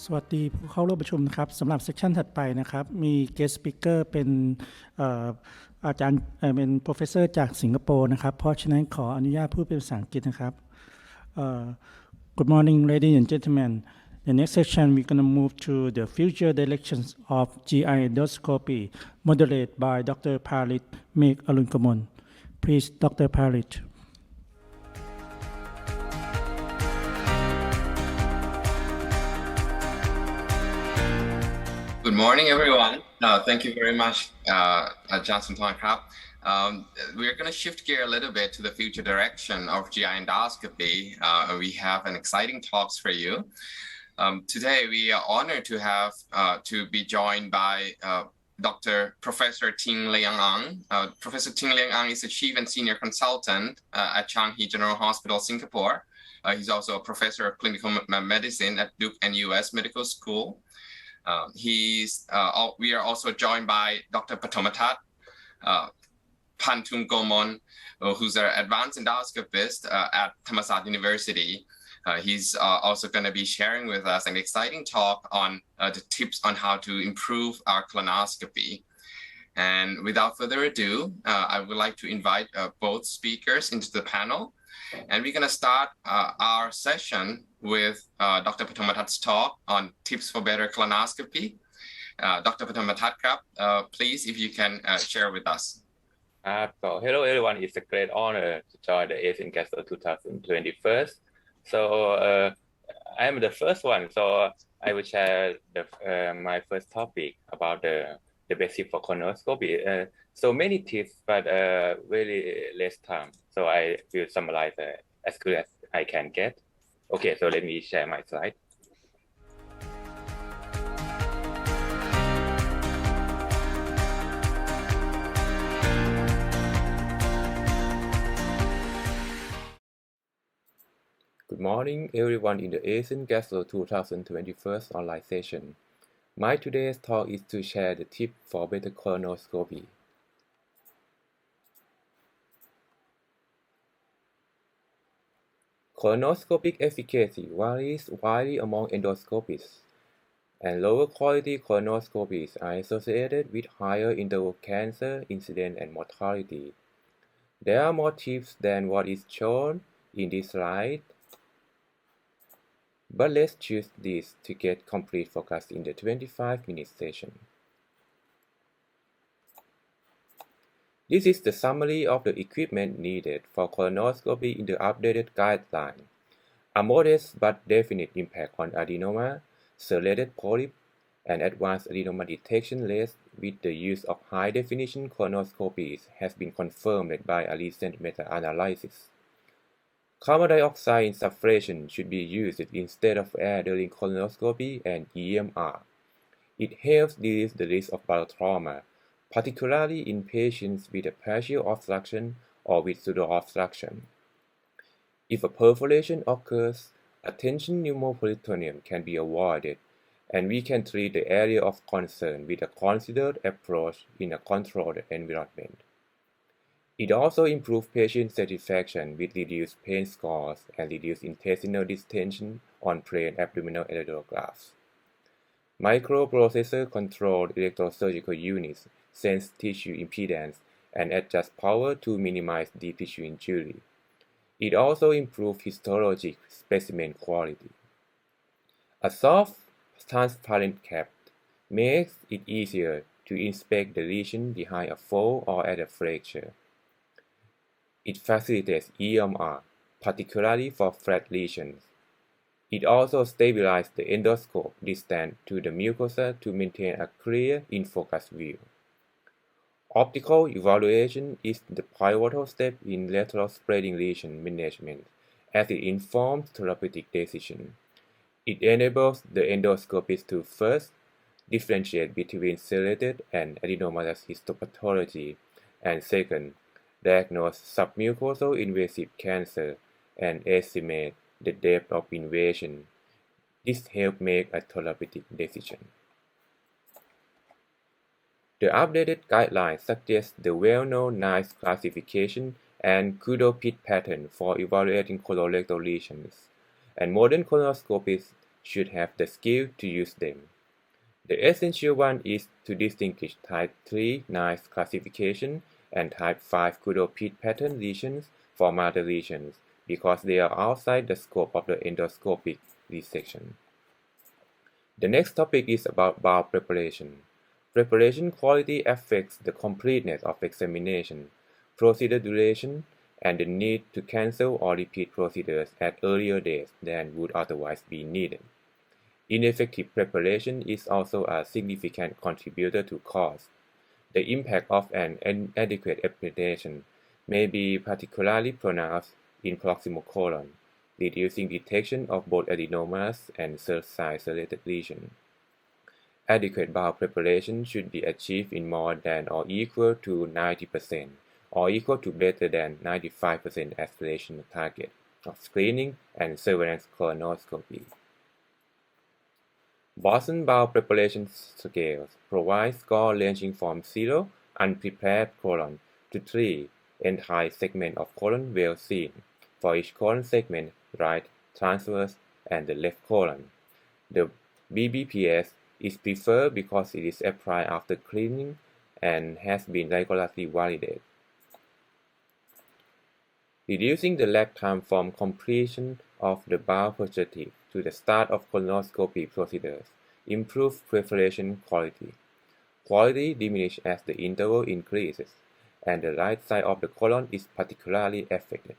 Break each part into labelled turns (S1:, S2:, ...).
S1: สวัสดีผู้เข้าร่วมประชุมนะครับสำหรับเซสชันถัดไปนะครับมี guest speaker เป็นอาจารย์เป็น professor จากสิงคโปร์นะครับเพราะฉะนั้นขออนุญาตพูดเป็นภาษาอังกฤษนะครับ Good morning ladies and gentlemen. The next section we're going to move to the future directions of GI endoscopy moderated by Dr. Parit Mekaroonkamol. Please Dr. Parit.
S2: Good morning, everyone. Thank you very much, Soonthorn. We're going to shift gear a little bit to the future direction of GI endoscopy. We have an exciting talks for you. Today, we are honored to have to be joined by Professor Leong. Professor Leong is a chief and senior consultant at Changi General Hospital, Singapore. He's also a professor of clinical medicine at Duke and US Medical School. We are also joined by Dr. Patommatat, Bhanthumkomol, who's an advanced endoscopist at Thammasat University. He's also going to be sharing with us an exciting talk on the tips on how to improve our colonoscopy. And without further ado, I would like to invite both speakers into the panel. And we're going to start our session with Dr. Patommatat's talk on tips for better colonoscopy. Dr. Patommatat, please, if you can share with us.
S3: So hello everyone, it's a great honor to join the ASEAN Gastro 2021. So I'm the first one, so I will share my first topic about the basic for colonoscopy. So many tips, but very less time. So I will summarize as good as I can get. Okay, so let me share my slide. Good morning, everyone in the ASEAN Gastro 2021 online session. My today's talk is to share the tip for better colonoscopy. Colonoscopic efficacy varies widely among endoscopists, and lower quality colonoscopies are associated with higher interval cancer incidence and mortality. There are more tips than what is shown in this slide, but let's choose this to get complete focus in the 25-minute session. This is the summary of the equipment needed for colonoscopy in the updated guideline. A modest but definite impact on adenoma, serrated polyp, and advanced adenoma detection rates with the use of high-definition colonoscopies has been confirmed by a recent meta-analysis. Carbon dioxide insufflation should be used instead of air during colonoscopy and EMR. It helps reduce the risk of barotrauma, particularly in patients with a partial obstruction or with pseudo-obstruction. If a perforation occurs, attention pneumoperitoneum can be avoided, and we can treat the area of concern with a considered approach in a controlled environment. It also improves patient satisfaction with reduced pain scores and reduced intestinal distension on plain abdominal electrographs. Microprocessor-controlled electrosurgical units sense tissue impedance and adjust power to minimize deep tissue injury. It also improves histologic specimen quality. A soft, transparent cap makes it easier to inspect the lesion behind a fold or at a fracture. It facilitates EMR, particularly for flat lesions. It also stabilizes the endoscope distance to the mucosa to maintain a clear in-focus view. Optical evaluation is the pivotal step in lateral spreading lesion management as it informs therapeutic decision. It enables the endoscopist to first differentiate between serrated and adenomatous histopathology, and second, diagnose submucosal invasive cancer and estimate the depth of invasion. This helps make a therapeutic decision. The updated guidelines suggest the well-known NICE classification and Kudo pit pattern for evaluating colorectal lesions, and modern colonoscopies should have the skill to use them. The essential one is to distinguish type 3 nice classification and type 5 kudo pit pattern lesions from other lesions because they are outside the scope of the endoscopic resection. The next topic is about bowel preparation. Preparation quality affects the completeness of examination, procedure duration, and the need to cancel or repeat procedures at earlier dates than would otherwise be needed. Ineffective preparation is also a significant contributor to cost. The impact of an inadequate preparation may be particularly pronounced in proximal colon, reducing detection of both adenomas and size-related lesions. Adequate bowel preparation should be achieved in more than or equal to 90% or equal to better than 95% aspirational target of screening and surveillance colonoscopy. Boston Bowel Preparation Scales provide scores ranging from 0 unprepared colon to 3 entire segment of colon well seen for each colon segment, right, transverse, and the left colon. The BBPS is preferred because it is applied after cleaning and has been rigorously validated. Reducing the lag time from completion of the bowel purgative to the start of colonoscopy procedures improves preparation quality. Quality diminishes as the interval increases, and the right side of the colon is particularly affected.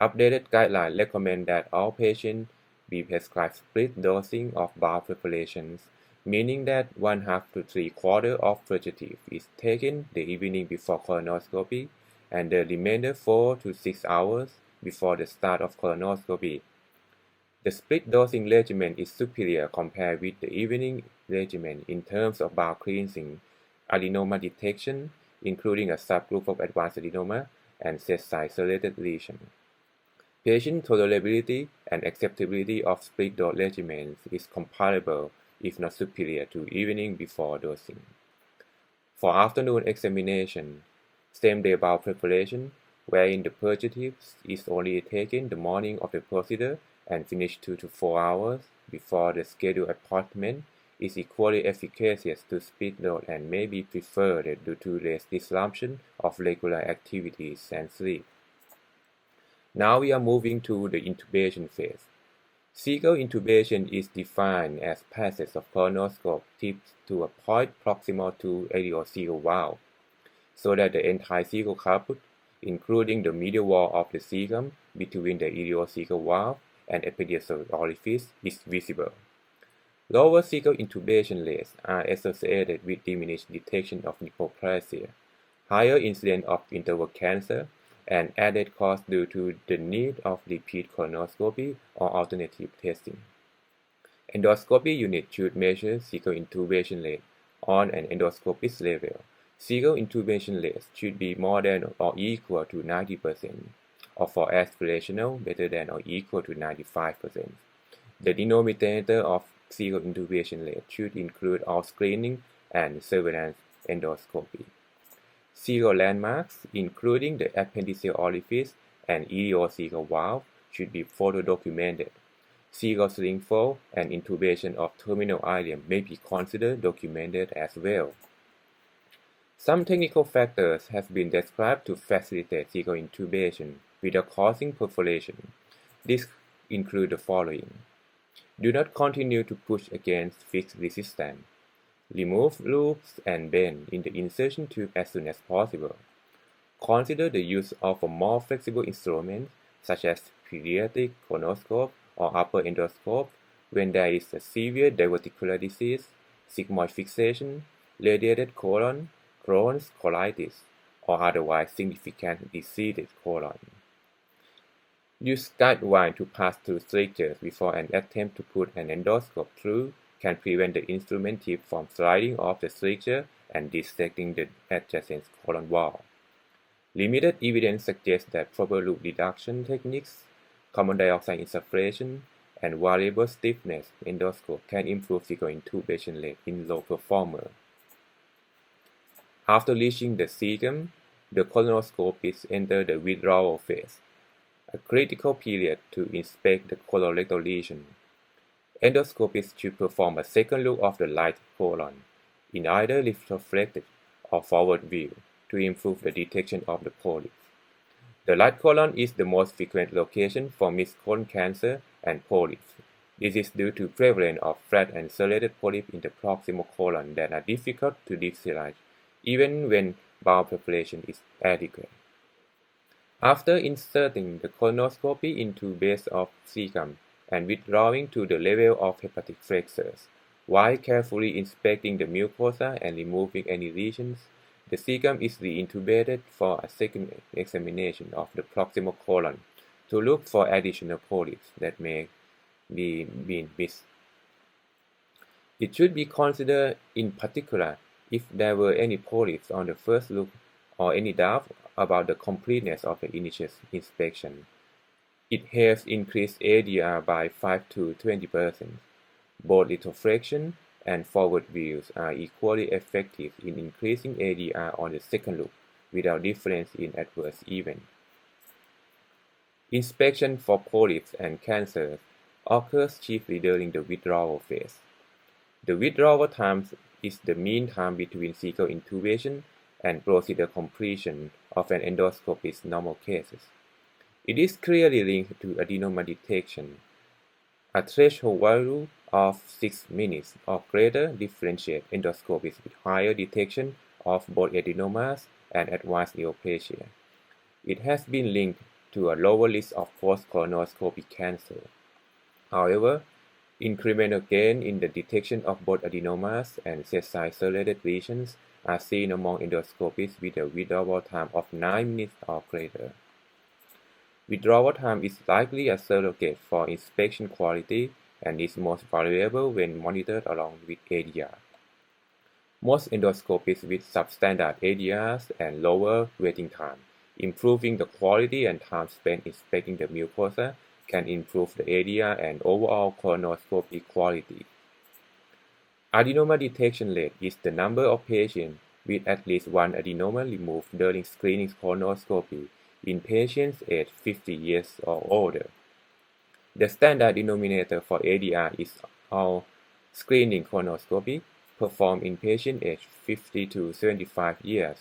S3: Updated guidelines recommend that all patients be prescribed split dosing of bowel preparations, meaning that 1/2 to 3/4 of purgative is taken the evening before colonoscopy and the remainder 4 to 6 hours before the start of colonoscopy. The split dosing regimen is superior compared with the evening regimen in terms of bowel cleansing, adenoma detection, including a subgroup of advanced adenoma and size-related lesions. Patient tolerability and acceptability of split dose regimens is comparable, if not superior, to evening before dosing. For afternoon examination, same-day bowel preparation, wherein the purgative is only taken the morning of the procedure and finished 2 to 4 hours before the scheduled appointment, is equally efficacious to split dose and may be preferred due to less disruption of regular activities and sleep. Now we are moving to the intubation phase. Cecal intubation is defined as passage of colonoscope tips to a point proximal to ileocecal valve, so that the entire cecal caput, including the medial wall of the cecum between the ileocecal valve and epidiocecal orifice, is visible. Lower cecal intubation rates are associated with diminished detection of neoplasia, higher incidence of interval cancer, and added cost due to the need of repeat colonoscopy or alternative testing. Endoscopy unit should measure cecal intubation rate on an endoscopist level. Cecal intubation rates should be more than or equal to 90%, or for aspirational, better than or equal to 95%. The denominator of cecal intubation rate should include all screening and surveillance endoscopy. Cecal landmarks, including the appendiceal orifice and ileocecal valve, should be photo-documented. Cecal sling fold and intubation of terminal ileum may be considered documented as well. Some technical factors have been described to facilitate cecal intubation without causing perforation. These include the following. Do not continue to push against fixed resistance. Remove loops and bend in the insertion tube as soon as possible. Consider the use of a more flexible instrument such as pediatric colonoscope or upper endoscope when there is a severe diverticular disease, sigmoid fixation, radiated colon, Crohn's colitis, or otherwise significant diseased colon. Use guide wire to pass through strictures before an attempt to put an endoscope through can prevent the instrument tip from sliding off the stricture and dissecting the adjacent colon wall. Limited evidence suggests that proper loop reduction techniques, carbon dioxide insufflation, and variable stiffness endoscope can improve cecal intubation rate in low performers. After reaching the cecum, the colonoscopists enter the withdrawal phase, a critical period to inspect the colorectal lesion. Endoscopists should perform a second look of the right colon, in either retroflected or forward view, to improve the detection of the polyps. The right colon is the most frequent location for mixed colon cancer and polyps. This is due to prevalence of flat and serrated polyps in the proximal colon that are difficult to dislodge, even when bowel preparation is adequate. After inserting the colonoscopy into base of cecum and withdrawing to the level of hepatic flexures, while carefully inspecting the mucosa and removing any lesions, the cecum is reintubated for a second examination of the proximal colon to look for additional polyps that may be missed. It should be considered in particular if there were any polyps on the first look or any doubt about the completeness of the initial inspection. It helps increase ADR by 5 to 20%. Both retroflexion and forward views are equally effective in increasing ADR on the second look without difference in adverse events. Inspection for polyps and cancers occurs chiefly during the withdrawal phase. The withdrawal time is the mean time between cecal intubation and procedure completion of an endoscopist's normal cases. It is clearly linked to adenoma detection. A threshold value of 6 minutes or greater differentiates endoscopists with higher detection of both adenomas and advanced neoplasia. It has been linked to a lower risk of post-colonoscopy cancer. However, incremental gain in the detection of both adenomas and sessile serrated lesions are seen among endoscopists with a withdrawal time of 9 minutes or greater. Withdrawal time is likely a surrogate for inspection quality and is most valuable when monitored along with ADR. Most endoscopists with substandard ADRs and lower waiting time, improving the quality and time spent inspecting the mucosa, can improve the ADR and overall colonoscopy quality. Adenoma detection rate is the number of patients with at least one adenoma removed during screening colonoscopy in patients aged 50 years or older. The standard denominator for ADR is all screening colonoscopy performed in patients aged 50 to 75 years.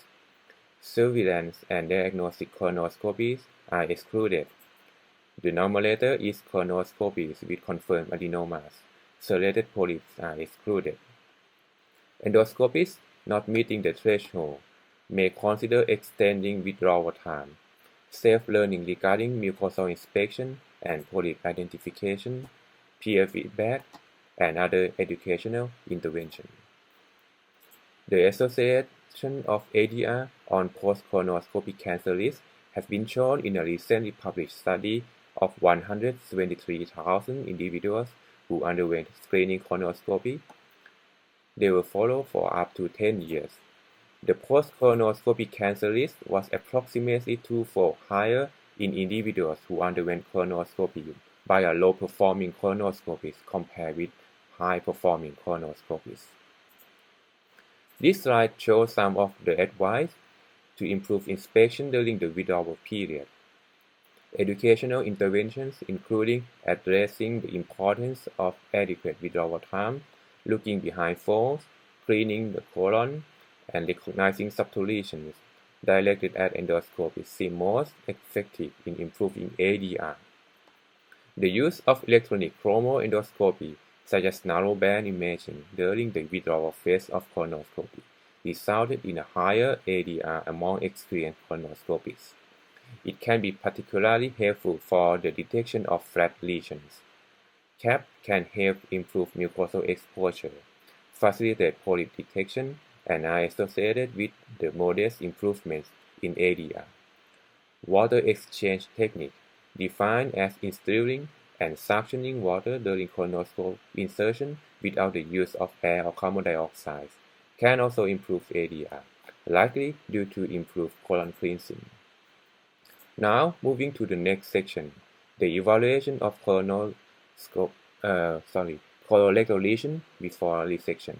S3: Surveillance and diagnostic colonoscopies are excluded. The numerator is colonoscopies with confirmed adenomas. Serrated polyps are excluded. Endoscopists not meeting the threshold may consider extending withdrawal time. Self-learning regarding mucosal inspection and polyp identification, peer feedback, and other educational interventions. The association of ADR on post-colonoscopy cancer risk has been shown in a recently published study of 173,000 individuals who underwent screening colonoscopy. They were followed for up to 10 years. The post-colonoscopy cancer risk was approximately twofold higher in individuals who underwent colonoscopy by a low-performing colonoscopist compared with high-performing colonoscopists. This slide shows some of the advice to improve inspection during the withdrawal period. Educational interventions including addressing the importance of adequate withdrawal time, looking behind folds, cleaning the colon, and recognizing subturations directed at endoscopy seem most effective in improving ADR. The use of electronic chromoendoscopy, such as narrowband imaging during the withdrawal phase of colonoscopy, resulted in a higher ADR among experienced colonoscopists. It can be particularly helpful for the detection of flat lesions. CAP can help improve mucosal exposure, facilitate polyp detection, and are associated with the modest improvements in ADR. Water exchange technique, defined as instilling and suctioning water during colonoscope insertion without the use of air or carbon dioxide, can also improve ADR, likely due to improved colon cleansing. Now, moving to the next section, the evaluation of colorectal lesion before resection.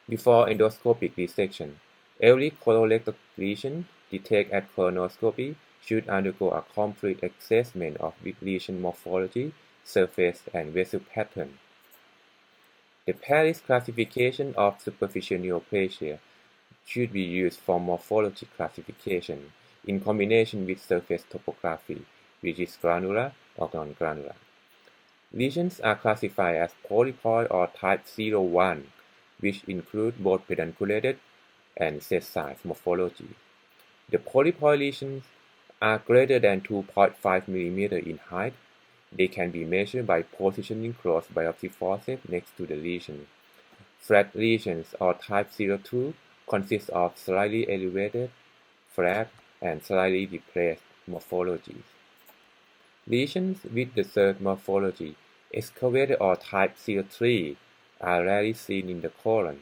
S3: Before endoscopic resection, every colorectal lesion detected at colonoscopy should undergo a complete assessment of lesion morphology, surface, and vessel pattern. The Paris classification of superficial neoplasia should be used for morphology classification in combination with surface topography, which is granular or non-granular. Lesions are classified as polypoid or type 01, which include both pedunculated and sessile morphology. The polypoid lesions are greater than 2.5 mm in height. They can be measured by positioning close biopsy forceps next to the lesion. Flat lesions or type 02 consist of slightly elevated, flat, and slightly depressed morphologies. Lesions with the third morphology, excavated or type 03, are rarely seen in the colon.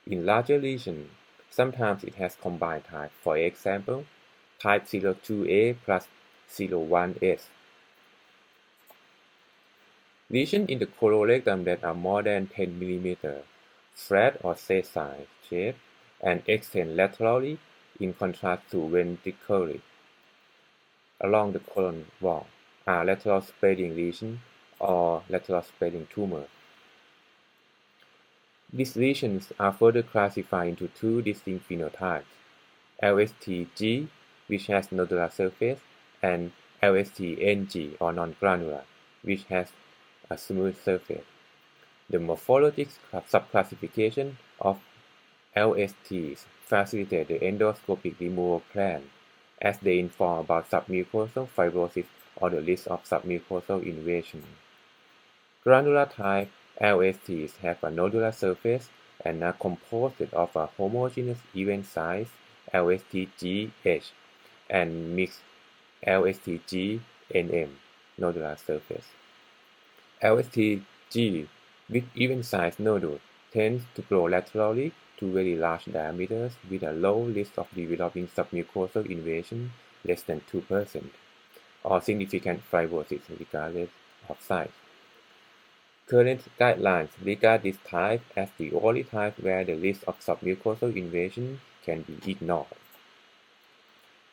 S3: In larger lesions, sometimes it has combined type, for example, type 02A plus 01S. Lesions in the colorectum that are more than 10 mm, flat or sessile shape, and extend laterally in contrast to ventrically along the colon wall are lateral spreading lesions or lateral spreading tumors. These lesions are further classified into two distinct phenotypes, LSTG, which has nodular surface, and LSTNG, or non-granular, which has a smooth surface. The morphologic subclassification of LSTs facilitate the endoscopic removal plan, as they inform about submucosal fibrosis or the risk of submucosal invasion. Granular type LSTs have a nodular surface and are composed of a homogeneous event size LSTGH and mixed LSTG-NM nodular surface. LSTG with event size nodule tends to grow laterally to very large diameters with a low risk of developing submucosal invasion less than 2%, or significant fibrosis regardless of size. Current guidelines regard this type as the only type where the risk of submucosal invasion can be ignored.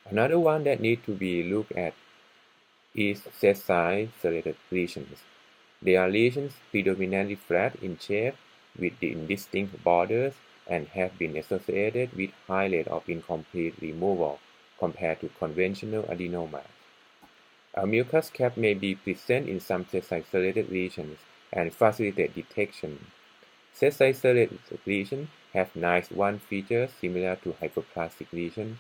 S3: Another one that needs to be looked at is sessile-serrated lesions. They are lesions predominantly flat in shape with indistinct borders and have been associated with high rate of incomplete removal compared to conventional adenomas. A mucus cap may be present in some sessile-serrated lesions and facilitate detection. Sessile-serrated lesions have nice one feature similar to hyperplastic lesions.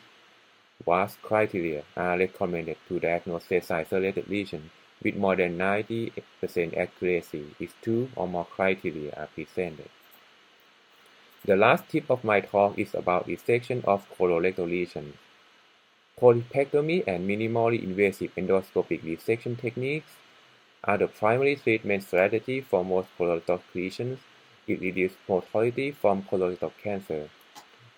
S3: WAS criteria are recommended to diagnose sessile-serrated lesions with more than 90% accuracy if two or more criteria are presented. The last tip of my talk is about resection of colorectal lesions. Polypectomy and minimally invasive endoscopic resection techniques are the primary treatment strategy for most colorectal lesions. It reduces mortality from colorectal cancer.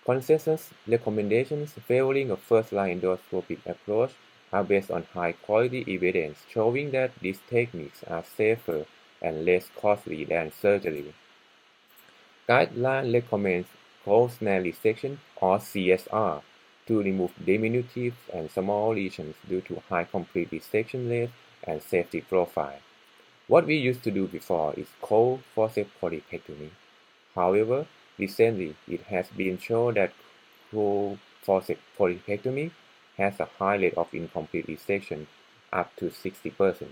S3: Consensus recommendations favoring a first-line endoscopic approach are based on high-quality evidence showing that these techniques are safer and less costly than surgery. Guideline recommends cold snare resection or CSR to remove diminutive and small lesions due to high complete resection rate and safety profile. What we used to do before is cold forceps polypectomy. However, recently it has been shown that cold forceps polypectomy has a high rate of incomplete resection, up to 60%.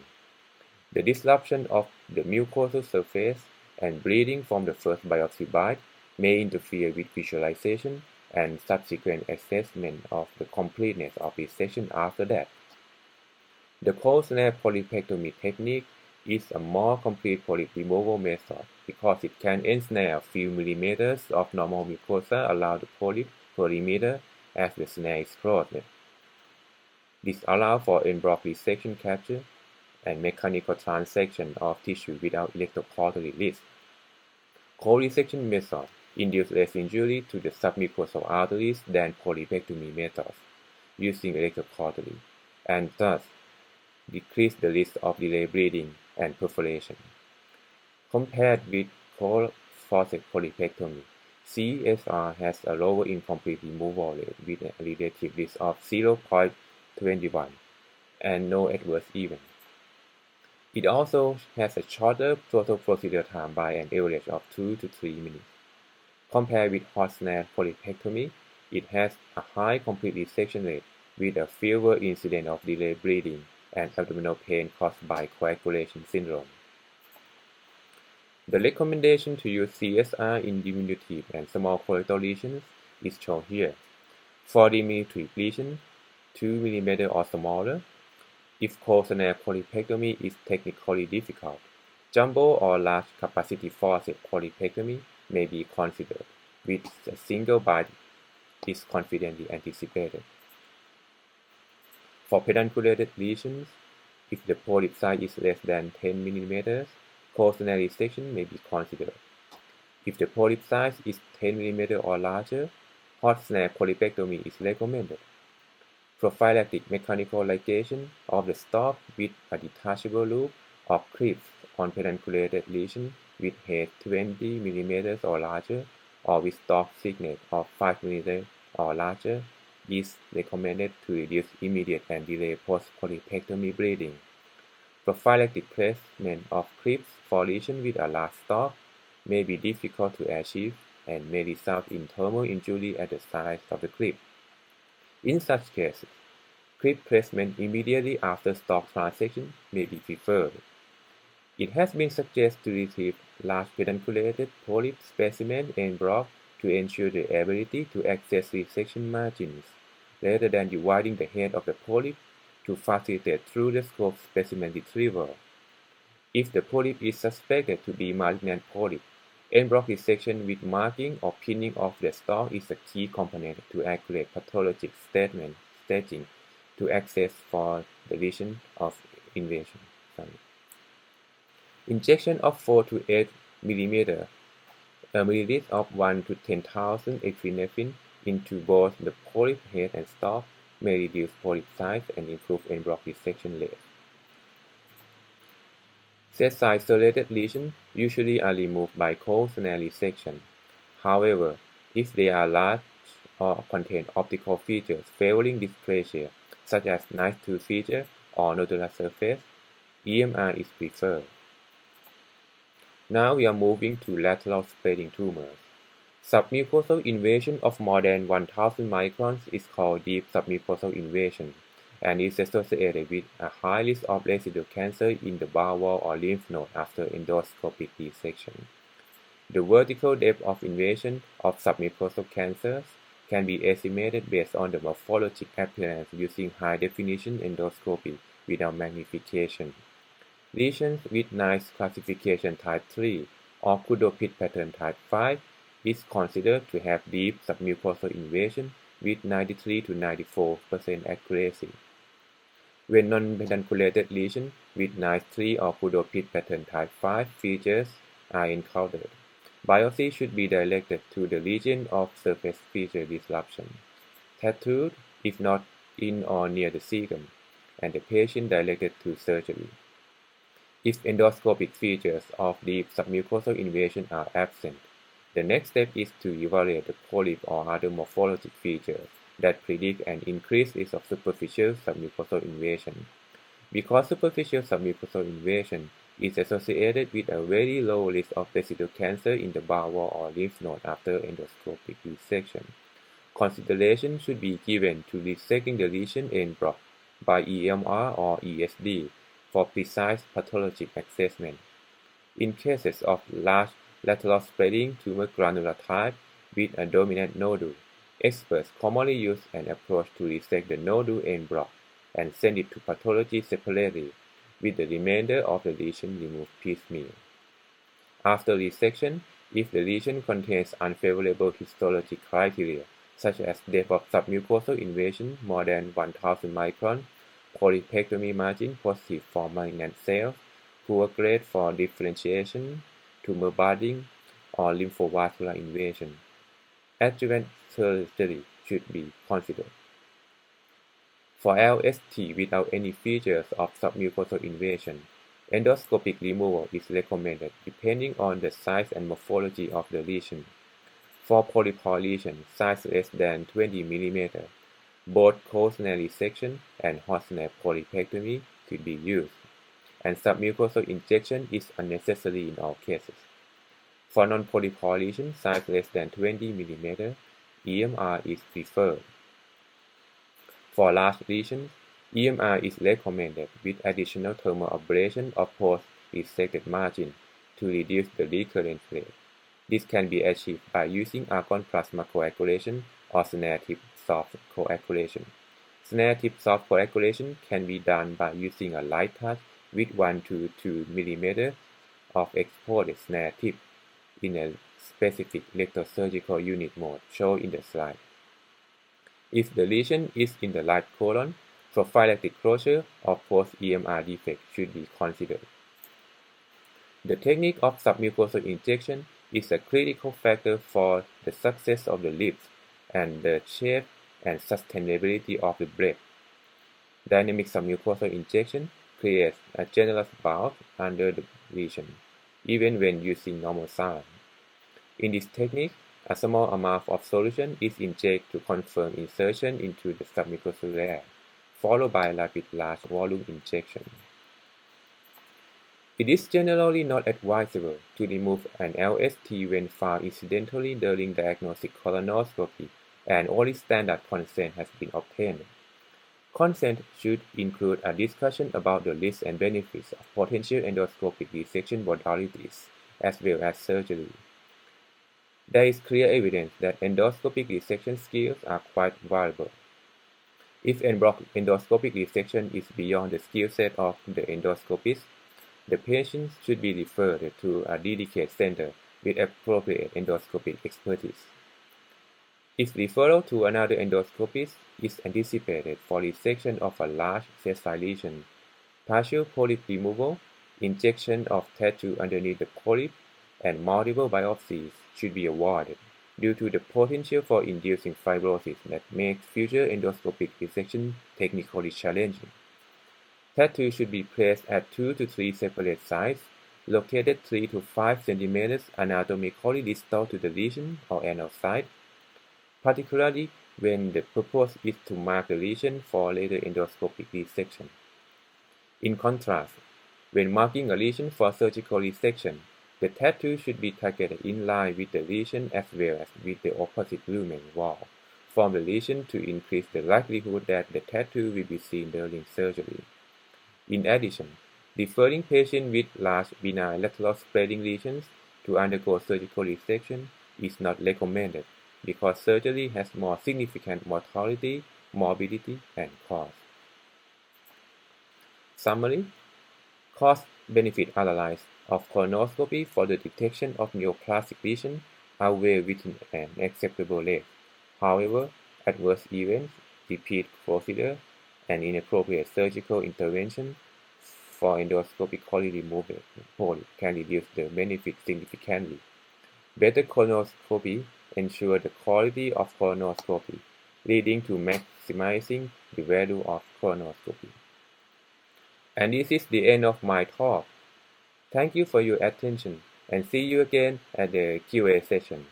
S3: The disruption of the mucosal surface and bleeding from the first biopsy bite may interfere with visualization and subsequent assessment of the completeness of resection after that. The cold snare polypectomy technique is a more complete polyp removal method because it can ensnare a few millimeters of normal mucosa around the polyp perimeter as the snare is closed. This allows for en bloc resection capture and mechanical transection of tissue without electrocautery risk. Cold resection methods induce less injury to the submucosal arteries than polypectomy methods using electrocautery, and thus decrease the risk of delayed bleeding and perforation. Compared with cold forceps polypectomy, CSR has a lower incomplete removal rate with a relative risk of 0.21 and no adverse event. It also has a shorter total procedure time by an average of 2 to 3 minutes. Compared with hot snare polypectomy, it has a high complete resection rate with a fewer incident of delayed bleeding and abdominal pain caused by coagulation syndrome. The recommendation to use CSR in diminutive and small colorectal lesions is shown here. For diminutive lesions, 2 mm or smaller, if cold-snare polypectomy is technically difficult, jumbo or large capacity forceps polypectomy may be considered, with a single bite is confidently anticipated. For pedunculated lesions, if the polyp size is less than 10 mm, cold-snare resection may be considered. If the polyp size is 10 mm or larger, hot snare polypectomy is recommended. Prophylactic mechanical ligation of the stalk with a detachable loop or clips on pedunculated lesion with head 20 mm or larger or with stalk thickness of 5 mm or larger is recommended to reduce immediate and delayed post-polypectomy bleeding. Prophylactic placement of clips for lesions with a large stalk may be difficult to achieve and may result in thermal injury at the site of the clip. In such cases, clip placement immediately after stalk transection may be preferred. It has been suggested to retrieve large pedunculated polyp specimen en bloc to ensure the ability to access resection margins, rather than dividing the head of the polyp to facilitate through-the-scope specimen retrieval. If the polyp is suspected to be malignant polyp, en bloc resection with marking or pinning of the stalk is a key component to accurate pathologic staging to access for the lesion of invasion. Injection of 4 to 8 mm milliliters of 1 to 10,000 epinephrine into both the polyp head and stalk may reduce polyp size and improve en bloc resection rate. Z-side-serrated lesions usually are removed by cold snare resection. However, if they are large or contain optical features favoring dysplasia, such as nice tooth feature or nodular surface, EMR is preferred. Now we are moving to lateral spreading tumors. Submucosal invasion of more than 1000 microns is called deep submucosal invasion and is associated with a high risk of residual cancer in the bowel wall or lymph node after endoscopic resection. The vertical depth of invasion of submucosal cancers can be estimated based on the morphologic appearance using high-definition endoscopy without magnification. Lesions with nice classification type 3 or Kudopit pattern type 5 is considered to have deep submucosal invasion with 93 to 94% accuracy. When non-pedunculated lesions with nice 3 or Kudopit pattern type 5 features are encountered, biopsy should be directed to the region of surface feature disruption, tattooed if not in or near the cecum, and the patient directed to surgery. If endoscopic features of deep submucosal invasion are absent, the next step is to evaluate the polyp or other morphologic features that predict an increased risk of superficial submucosal invasion. Because superficial submucosal invasion is associated with a very low risk of residual cancer in the bowel wall or lymph node after endoscopic resection, consideration should be given to resecting the lesion en bloc by EMR or ESD for precise pathologic assessment. In cases of large lateral spreading tumor granular type with a dominant nodule, experts commonly use an approach to resect the nodule en bloc and send it to pathology separately, with the remainder of the lesion removed piecemeal. After resection, if the lesion contains unfavorable histology criteria, such as depth of submucosal invasion more than 1000 microns, polypectomy margin positive for malignant cells, poor grade for differentiation, tumor budding, or lymphovascular invasion, adjuvant surgery should be considered. For LST without any features of submucosal invasion, endoscopic removal is recommended depending on the size and morphology of the lesion. For polypore lesions size less than 20 mm, both cold snare resection and hot snare polypectomy could be used. and submucosal injection is unnecessary in all cases. For non-polypore lesions size less than 20 mm, EMR is preferred. For large lesions, EMR is recommended with additional thermal ablation of post-resected margin to reduce the recurrence rate. This can be achieved by using argon plasma coagulation or snare tip soft coagulation. Snare tip soft coagulation can be done by using a light touch with 1 to 2 mm of exported snare tip in a specific electrosurgical unit mode shown in the slide. If the lesion is in the right colon, prophylactic closure of post-EMR defect should be considered. The technique of submucosal injection is a critical factor for the success of the lips and the shape and sustainability of the breath. Dynamic submucosal injection creates a generous bulge under the lesion, even when using normal saline. In this technique, a small amount of solution is injected to confirm insertion into the submucosal layer, followed by rapid large volume injection. It is generally not advisable to remove an LST when found incidentally during diagnostic colonoscopy, and only standard consent has been obtained. Consent should include a discussion about the risks and benefits of potential endoscopic resection modalities, as well as surgery. There is clear evidence that endoscopic resection skills are quite variable. If endoscopic resection is beyond the skill set of the endoscopist, the patient should be referred to a dedicated center with appropriate endoscopic expertise. If referral to another endoscopist is anticipated for resection of a large sessile lesion, partial polyp removal, injection of tattoo underneath the polyp, and multiple biopsies should be avoided due to the potential for inducing fibrosis that makes future endoscopic resection technically challenging. Tattoo should be placed at 2 to 3 separate sites, located 3 to 5 cm anatomically distal to the lesion or anal site, particularly when the purpose is to mark the lesion for later endoscopic resection. In contrast, when marking a lesion for surgical resection, the tattoo should be targeted in line with the lesion as well as with the opposite lumen wall from the lesion to increase the likelihood that the tattoo will be seen during surgery. In addition, referring patients with large benign lateral spreading lesions to undergo surgical resection is not recommended because surgery has more significant mortality, morbidity, and cost. Summary: cost-benefit analysis of colonoscopy for the detection of neoplastic lesions are well within an acceptable rate. However, adverse events, repeat procedure, and inappropriate surgical intervention for endoscopic colon removal can reduce the benefit significantly. Better colonoscopy ensures the quality of colonoscopy, leading to maximizing the value of colonoscopy. And this is the end of my talk. Thank you for your attention, and see you again at the Q&A session.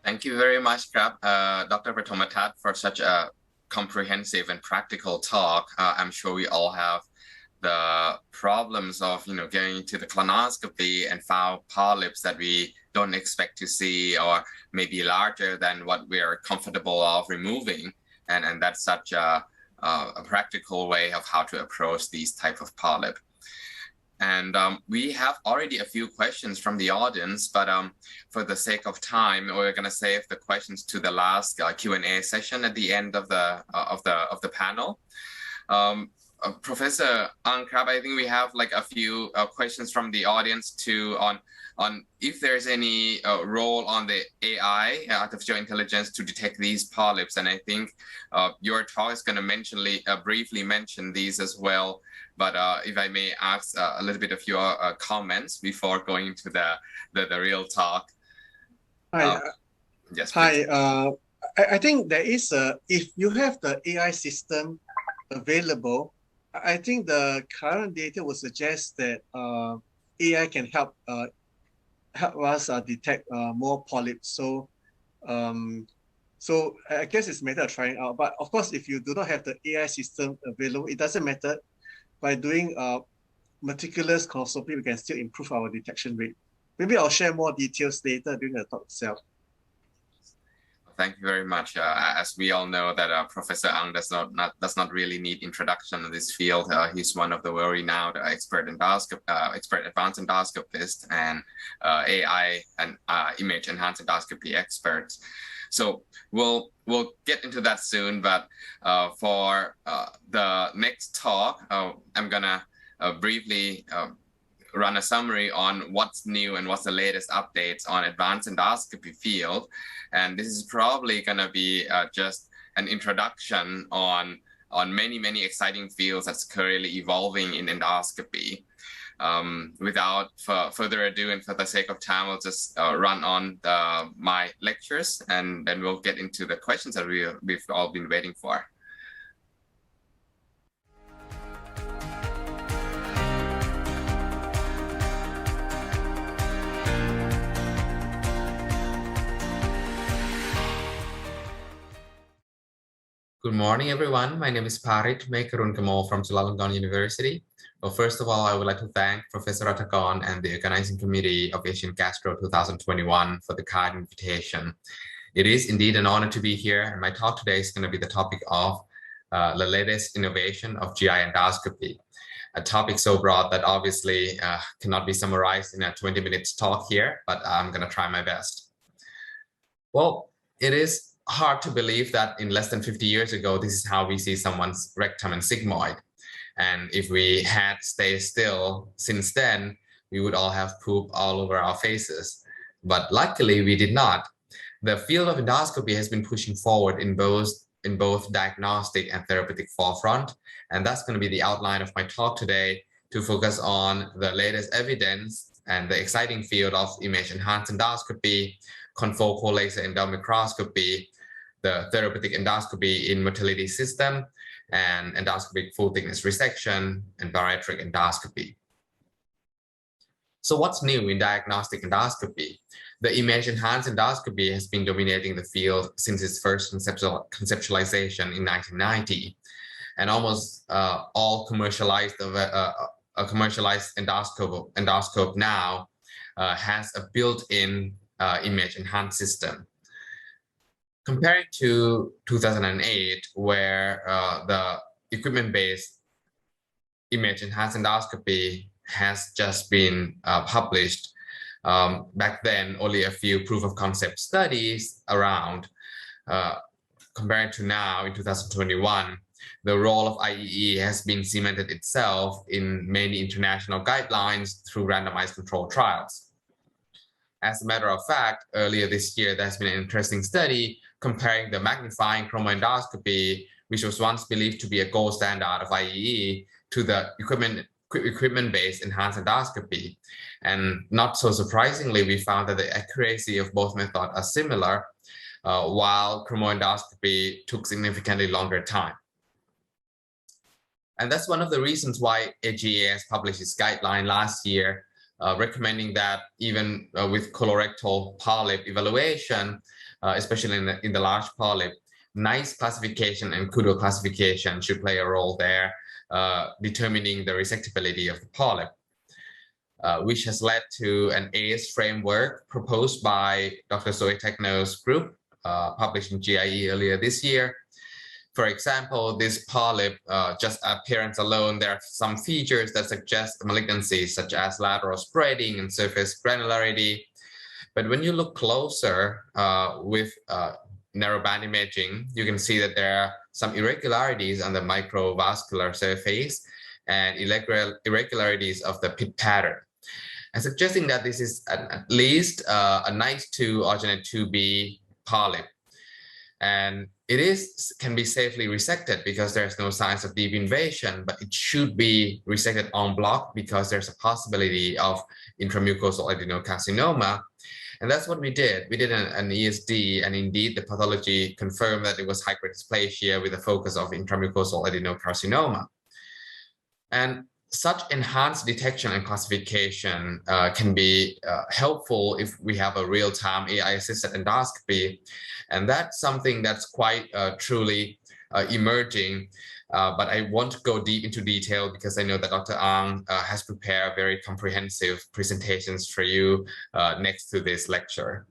S2: Thank you very much, Dr. Patommatat, for such a comprehensive and practical talk. I'm sure we all have the problems of going into the colonoscopy and found polyps that we don't expect to see, or maybe larger than what we are comfortable of removing, and that's such a practical way of how to approach these type of polyp. And we have already a few questions from the audience, but for the sake of time, we're going to save the questions to the last Q&A session at the end of the panel. Professor Ang Krab, I think we have like a few questions from the audience too on if there's any role on the AI, artificial intelligence, to detect these polyps. And I think your talk is going to briefly mention these as well. But if I may ask a little bit of your comments before going into the real talk.
S4: Hi.
S2: Yes.
S4: Hi. I think there is if you have the AI system available, I think the current data would suggest that AI can help us detect more polyps. So I guess it's a matter of trying out. But of course, if you do not have the AI system available, it doesn't matter. By doing meticulous colonoscopy, we can still improve our detection rate. Maybe I'll share more details later during the talk itself.
S2: Thank you very much. As we all know that Professor Ang does not really need introduction in this field. He's one of the world-renowned expert advanced endoscopist and AI and image enhanced endoscopy experts. So we'll get into that soon. But for the next talk, I'm gonna briefly run a summary on what's new and what's the latest updates on advanced endoscopy field. And this is probably going to be just an introduction on many exciting fields that's currently evolving in endoscopy. Without further ado, and for the sake of time, I'll just run on my lectures, and then we'll get into the questions that we've all been waiting for. Good morning, everyone. My name is Parit Mekaroonkamol from Chulalongkorn University. Well, first of all, I would like to thank Professor Ratakon and the organizing committee of ASEAN Gastro 2021 for the kind invitation. It is indeed an honor to be here, and my talk today is going to be the topic of the latest innovation of GI endoscopy, a topic so broad that obviously cannot be summarized in a 20-minute talk here, but I'm going to try my best. Well, it is hard to believe that in less than 50 years ago, this is how we see someone's rectum and sigmoid. And if we had stayed still since then, we would all have poop all over our faces. But luckily, we did not. The field of endoscopy has been pushing forward in both diagnostic and therapeutic forefront. And that's going to be the outline of my talk today, to focus on the latest evidence and the exciting field of image-enhanced endoscopy, confocal laser endomicroscopy, the therapeutic endoscopy in motility system, and endoscopic full thickness resection, and bariatric endoscopy. So what's new in diagnostic endoscopy? The image-enhanced endoscopy has been dominating the field since its first conceptualization in 1990, and almost all commercialized endoscope now has a built-in image-enhanced system. Comparing to 2008, where the equipment-based image-enhanced endoscopy has just been published, back then only a few proof-of-concept studies around. Comparing to now in 2021, the role of IEE has been cemented itself in many international guidelines through randomized controlled trials. As a matter of fact, earlier this year, there has been an interesting study comparing the magnifying chromoendoscopy, which was once believed to be a gold standard of IEE, to the equipment-based enhanced endoscopy. And not so surprisingly, we found that the accuracy of both methods are similar, while chromoendoscopy took significantly longer time. And that's one of the reasons why AGA has published its guideline last year, recommending that even with colorectal polyp evaluation, especially in the large polyp, NICE classification and Kudo classification should play a role there, determining the resectability of the polyp, which has led to an ACE framework proposed by Dr. Zoe Techno's group, published in GIE earlier this year. For example, this polyp, just appearance alone, there are some features that suggest malignancies, such as lateral spreading and surface granularity. But when you look closer with narrowband imaging, you can see that there are some irregularities on the microvascular surface and irregularities of the pit pattern, and suggesting that this is at least a NICE 2 or Genet 2B polyp. And can be safely resected because there's no signs of deep invasion, but it should be resected en bloc because there's a possibility of intramucosal adenocarcinoma. And that's what we did. We did an ESD, and indeed the pathology confirmed that it was hyperdysplasia with a focus of intramucosal adenocarcinoma. And such enhanced detection and classification can be helpful if we have a real-time AI-assisted endoscopy. And that's something that's quite truly emerging. But I won't go deep into detail because I know that Dr. Ang has prepared very comprehensive presentations for you next to this lecture.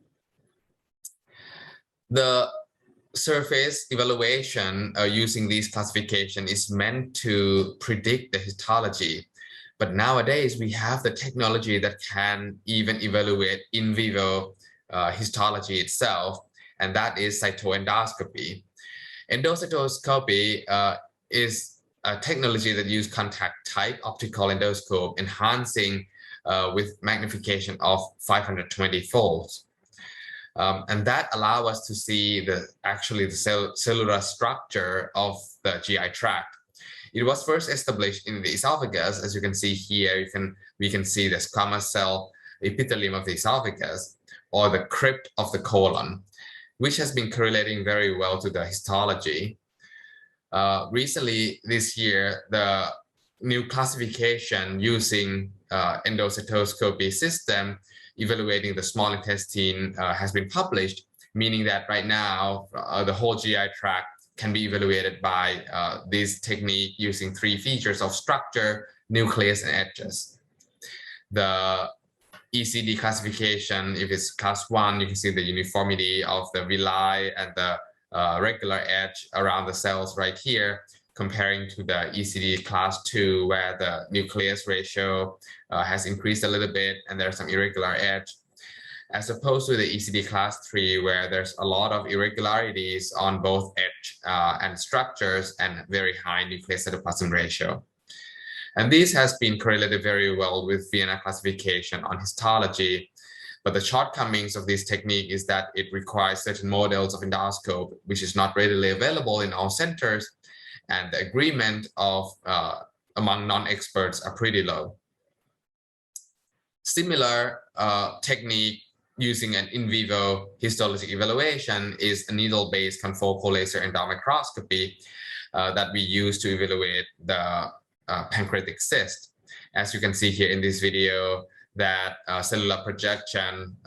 S2: The surface evaluation using these classification is meant to predict the histology. But nowadays we have the technology that can even evaluate in vivo histology itself, and that is cytoendoscopy. Endoscopy is a technology that uses contact type optical endoscope, enhancing with magnification of 520 folds. And that allows us to see the cellular structure of the GI tract. It was first established in the esophagus. As you can see here, we can see the squamous cell epithelium of the esophagus or the crypt of the colon, which has been correlating very well to the histology. Recently, this year, the new classification using endoscopy system evaluating the small intestine has been published, meaning that right now the whole GI tract can be evaluated by this technique using 3 features of structure, nucleus, and edges. The ECD classification, if it's class 1, you can see the uniformity of the villi and the regular edge around the cells right here, comparing to the ECD class 2, where the nucleus ratio has increased a little bit and there's some irregular edge, as opposed to the ECD class 3, where there's a lot of irregularities on both edge and structures and very high nucleus cytoplasm ratio. And this has been correlated very well with Vienna classification on histology. But the shortcomings of this technique is that it requires certain models of endoscope, which is not readily available in all centers, and the agreement of among non-experts are pretty low. Similar technique using an in vivo histologic evaluation is a needle-based confocal laser endomicroscopy that we use to evaluate the pancreatic cyst. As you can see here in this video, that cellular projection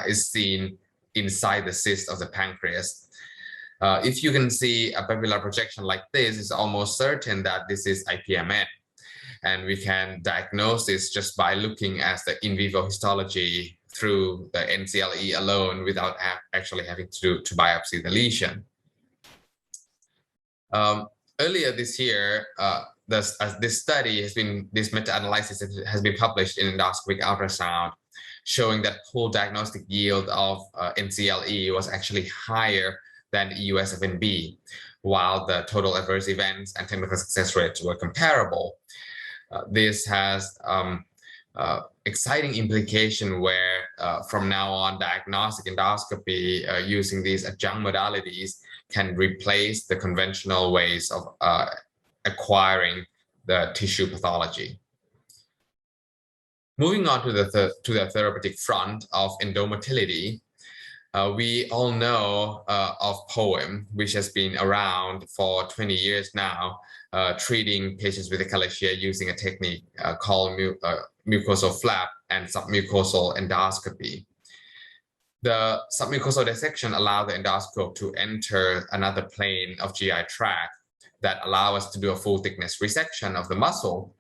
S2: is seen inside the cyst of the pancreas. If you can see a papillar projection like this, it's almost certain that this is IPMN. And we can diagnose this just by looking at the in vivo histology through the NCLE alone without actually having to biopsy the lesion. Earlier this year, this meta-analysis has been published in Endoscopic Ultrasound, showing that pool diagnostic yield of NCLE was actually higher than EUSFNB, while the total adverse events and technical success rates were comparable. This has exciting implication where from now on diagnostic endoscopy using these adjunct modalities can replace the conventional ways of acquiring the tissue pathology. Moving on to the therapeutic front of endomotility, we all know of POEM, which has been around for 20 years now, treating patients with achalasia using a technique called mucosal flap and submucosal endoscopy. The submucosal dissection allows the endoscope to enter another plane of GI tract that allow us to do a full thickness resection of the muscle.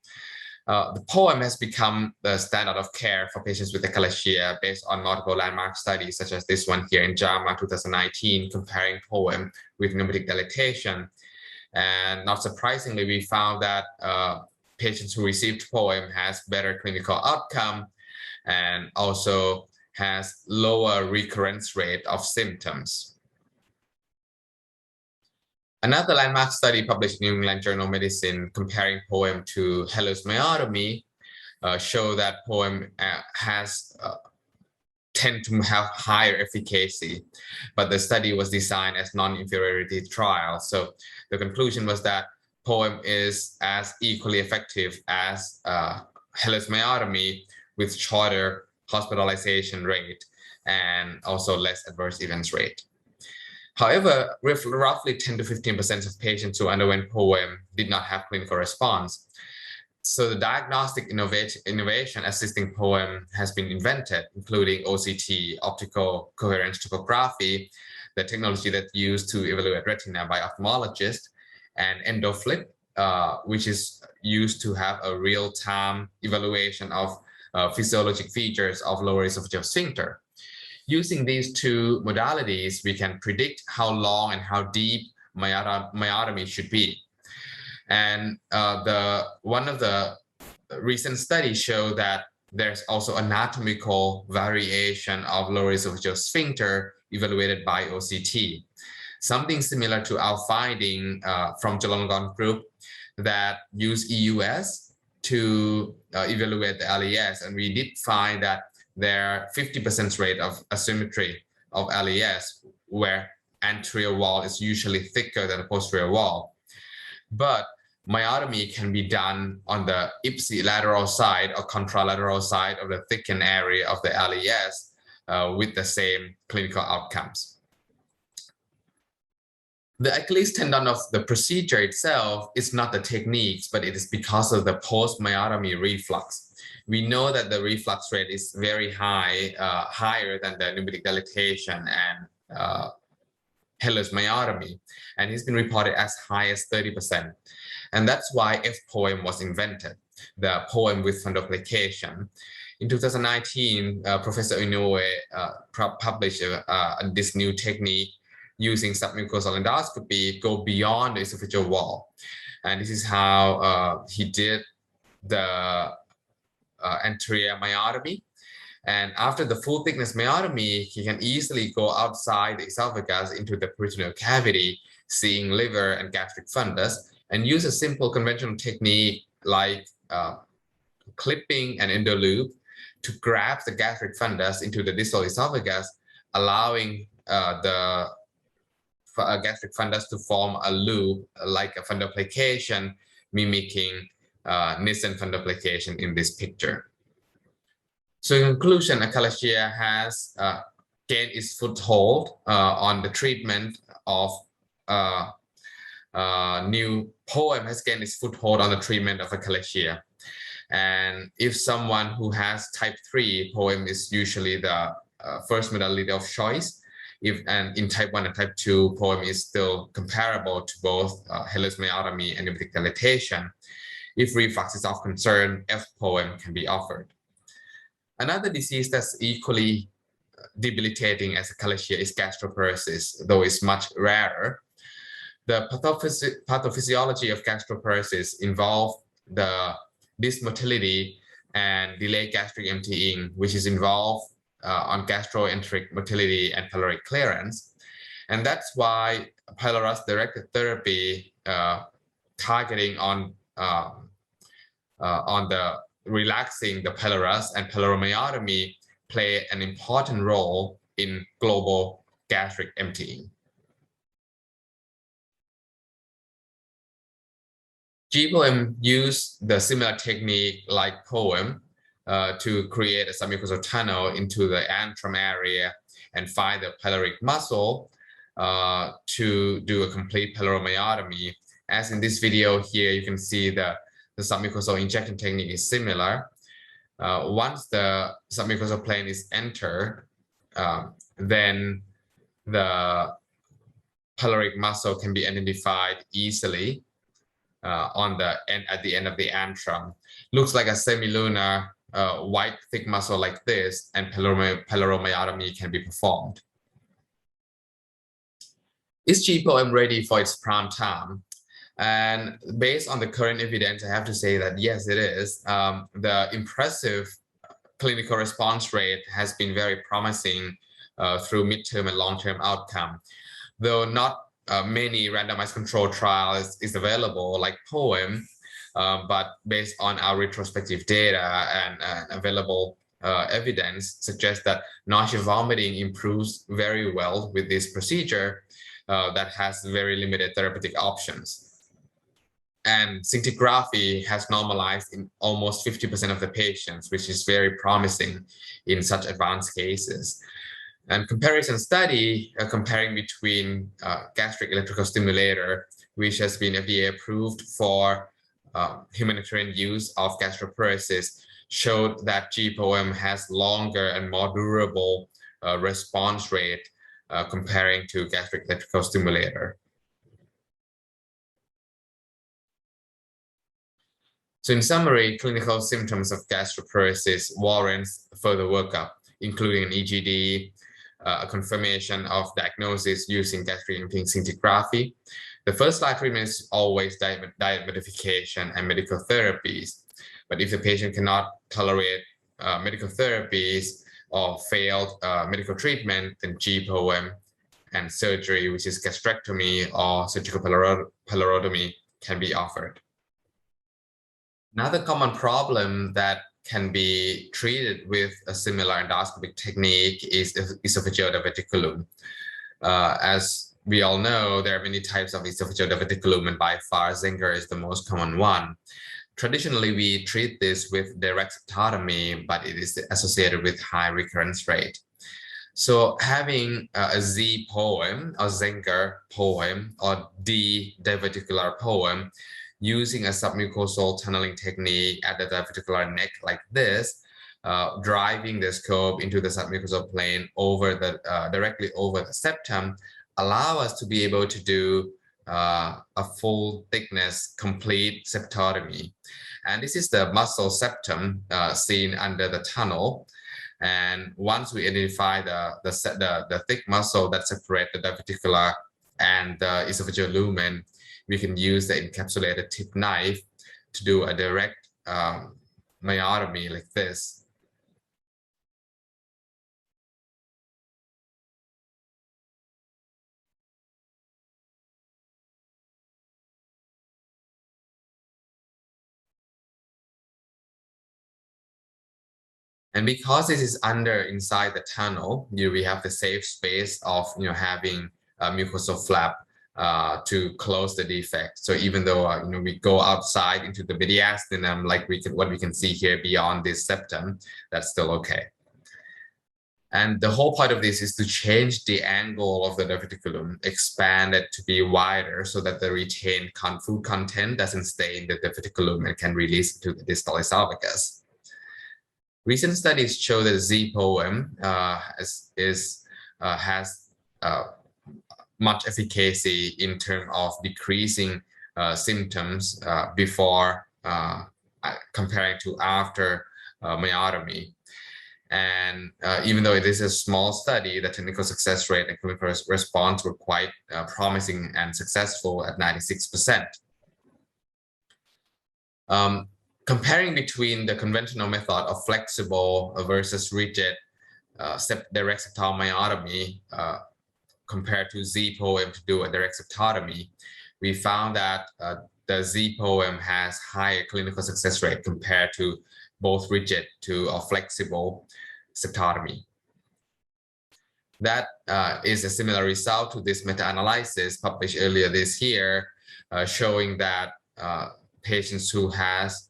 S2: The POEM has become the standard of care for patients with achalasia based on multiple landmark studies, such as this one here in JAMA 2019, comparing POEM with pneumatic dilatation. And not surprisingly, we found that patients who received POEM has better clinical outcome and also has lower recurrence rate of symptoms. Another landmark study published in New England Journal of Medicine comparing POEM to hallucinotomy show that POEM tend to have higher efficacy, but the study was designed as non-inferiority trial. So the conclusion was that POEM is as equally effective as hallucinotomy with shorter hospitalization rate and also less adverse events rate. However, roughly 10 to 15% of patients who underwent POEM did not have clinical response. So the diagnostic innovation assisting POEM has been invented, including OCT, optical coherence topography, the technology that's used to evaluate retina by ophthalmologists, and EndoFlip, which is used to have a real-time evaluation of physiologic features of lower esophageal sphincter. Using these two modalities, we can predict how long and how deep myotomy should be. And one of the recent studies show that there's also anatomical variation of lower esophageal sphincter evaluated by OCT. Something similar to our finding from Chulalongkorn group that use EUS to evaluate the LES. And we did find that there are 50% rate of asymmetry of LES, where anterior wall is usually thicker than the posterior wall. But myotomy can be done on the ipsilateral side or contralateral side of the thickened area of the LES with the same clinical outcomes. The Achilles tendon of the procedure itself is not the techniques, but it is because of the post-myotomy reflux. We know that the reflux rate is very high, higher than the pneumatic dilatation and Heller's myotomy, and it's been reported as high as 30%. And that's why F-POEM was invented, the POEM with fundoplication. In 2019, Professor Inoue published this new technique using submucosal endoscopy, go beyond the esophageal wall. And this is how he did the anterior myotomy. And after the full thickness myotomy, he can easily go outside the esophagus into the peritoneal cavity, seeing liver and gastric fundus, and use a simple conventional technique like clipping an endoloop to grab the gastric fundus into the distal esophagus, allowing the gastric fundus to form a loop like a fundoplication, mimicking Nissen fundoplication in this picture. So in conclusion, achalasia has gained its foothold on the treatment of new POEM has gained its foothold on the treatment of achalasia. And if someone who has type 3, POEM is usually the first modality of choice. And in type 1 and type 2, POEM is still comparable to both Heller's myotomy and pneumatic dilatation. If reflux is of concern, F-POEM can be offered. Another disease that's equally debilitating as achalasia is gastroparesis, though it's much rarer. The pathophysiology of gastroparesis involves the dysmotility and delayed gastric emptying, which is involved on gastroenteric motility and pyloric clearance. And that's why pylorus-directed therapy targeting on the relaxing the pylorus and pyloromyotomy play an important role in global gastric emptying. G-POEM use the similar technique like POEM to create a submucosal tunnel into the antrum area and find the pyloric muscle to do a complete pyloromyotomy. As in this video here, you can see the submucosal injection technique is similar. Once the submucosal plane is entered, then the pyloric muscle can be identified easily at the end of the antrum. Looks like a semilunar white thick muscle like this, and pyloromyotomy can be performed. Is G-POEM ready for its prime time? And based on the current evidence, I have to say that yes, it is. The impressive clinical response rate has been very promising through midterm and long-term outcome. Though not many randomized control trials is available like POEM, but based on our retrospective data and available evidence suggests that nausea vomiting improves very well with this procedure that has very limited therapeutic options. And scintigraphy has normalized in almost 50% of the patients, which is very promising in such advanced cases. And comparison study comparing between gastric electrical stimulator, which has been FDA approved for humanitarian use of gastroparesis, showed that GPOM has longer and more durable response rate comparing to gastric electrical stimulator. So in summary, clinical symptoms of gastroparesis warrants further workup, including an EGD, a confirmation of diagnosis using gastric emptying scintigraphy. The first line treatment is always diet modification and medical therapies. But if the patient cannot tolerate medical therapies or failed medical treatment, then GPOM and surgery, which is gastrectomy or surgical pylorotomy, can be offered. Another common problem that can be treated with a similar endoscopic technique is esophageal diverticulum. As we all know, there are many types of esophageal diverticulum, and by far Zenger is the most common one. Traditionally, we treat this with direct septotomy, but it is associated with high recurrence rate. So having a Z poem or Zenger poem or D diverticular poem using a submucosal tunneling technique at the diverticular neck like this, driving the scope into the submucosal plane over the directly over the septum, allow us to be able to do a full thickness complete septotomy. And this is the muscle septum seen under the tunnel. And once we identify the thick muscle that separates the diverticular and the esophageal lumen, we can use the encapsulated tip knife to do a direct myotomy like this. And because this is inside the tunnel, we have the safe space of having a mucosal flap to close the defect. So even though we go outside into the mediastinum, like what we can see here beyond this septum, that's still okay. And the whole point of this is to change the angle of the diverticulum, expand it to be wider so that the retained food content doesn't stay in the diverticulum and can release to the distal esophagus. Recent studies show that Z-poem has much efficacy in terms of decreasing symptoms before comparing to after myotomy. And even though it is a small study, the technical success rate and clinical response were quite promising and successful at 96%. Comparing between the conventional method of flexible versus rigid direct septal myotomy compared to Z-poem to do a direct septotomy, we found that the Z-poem has higher clinical success rate compared to both rigid or flexible septotomy. That is a similar result to this meta-analysis published earlier this year, showing that patients who has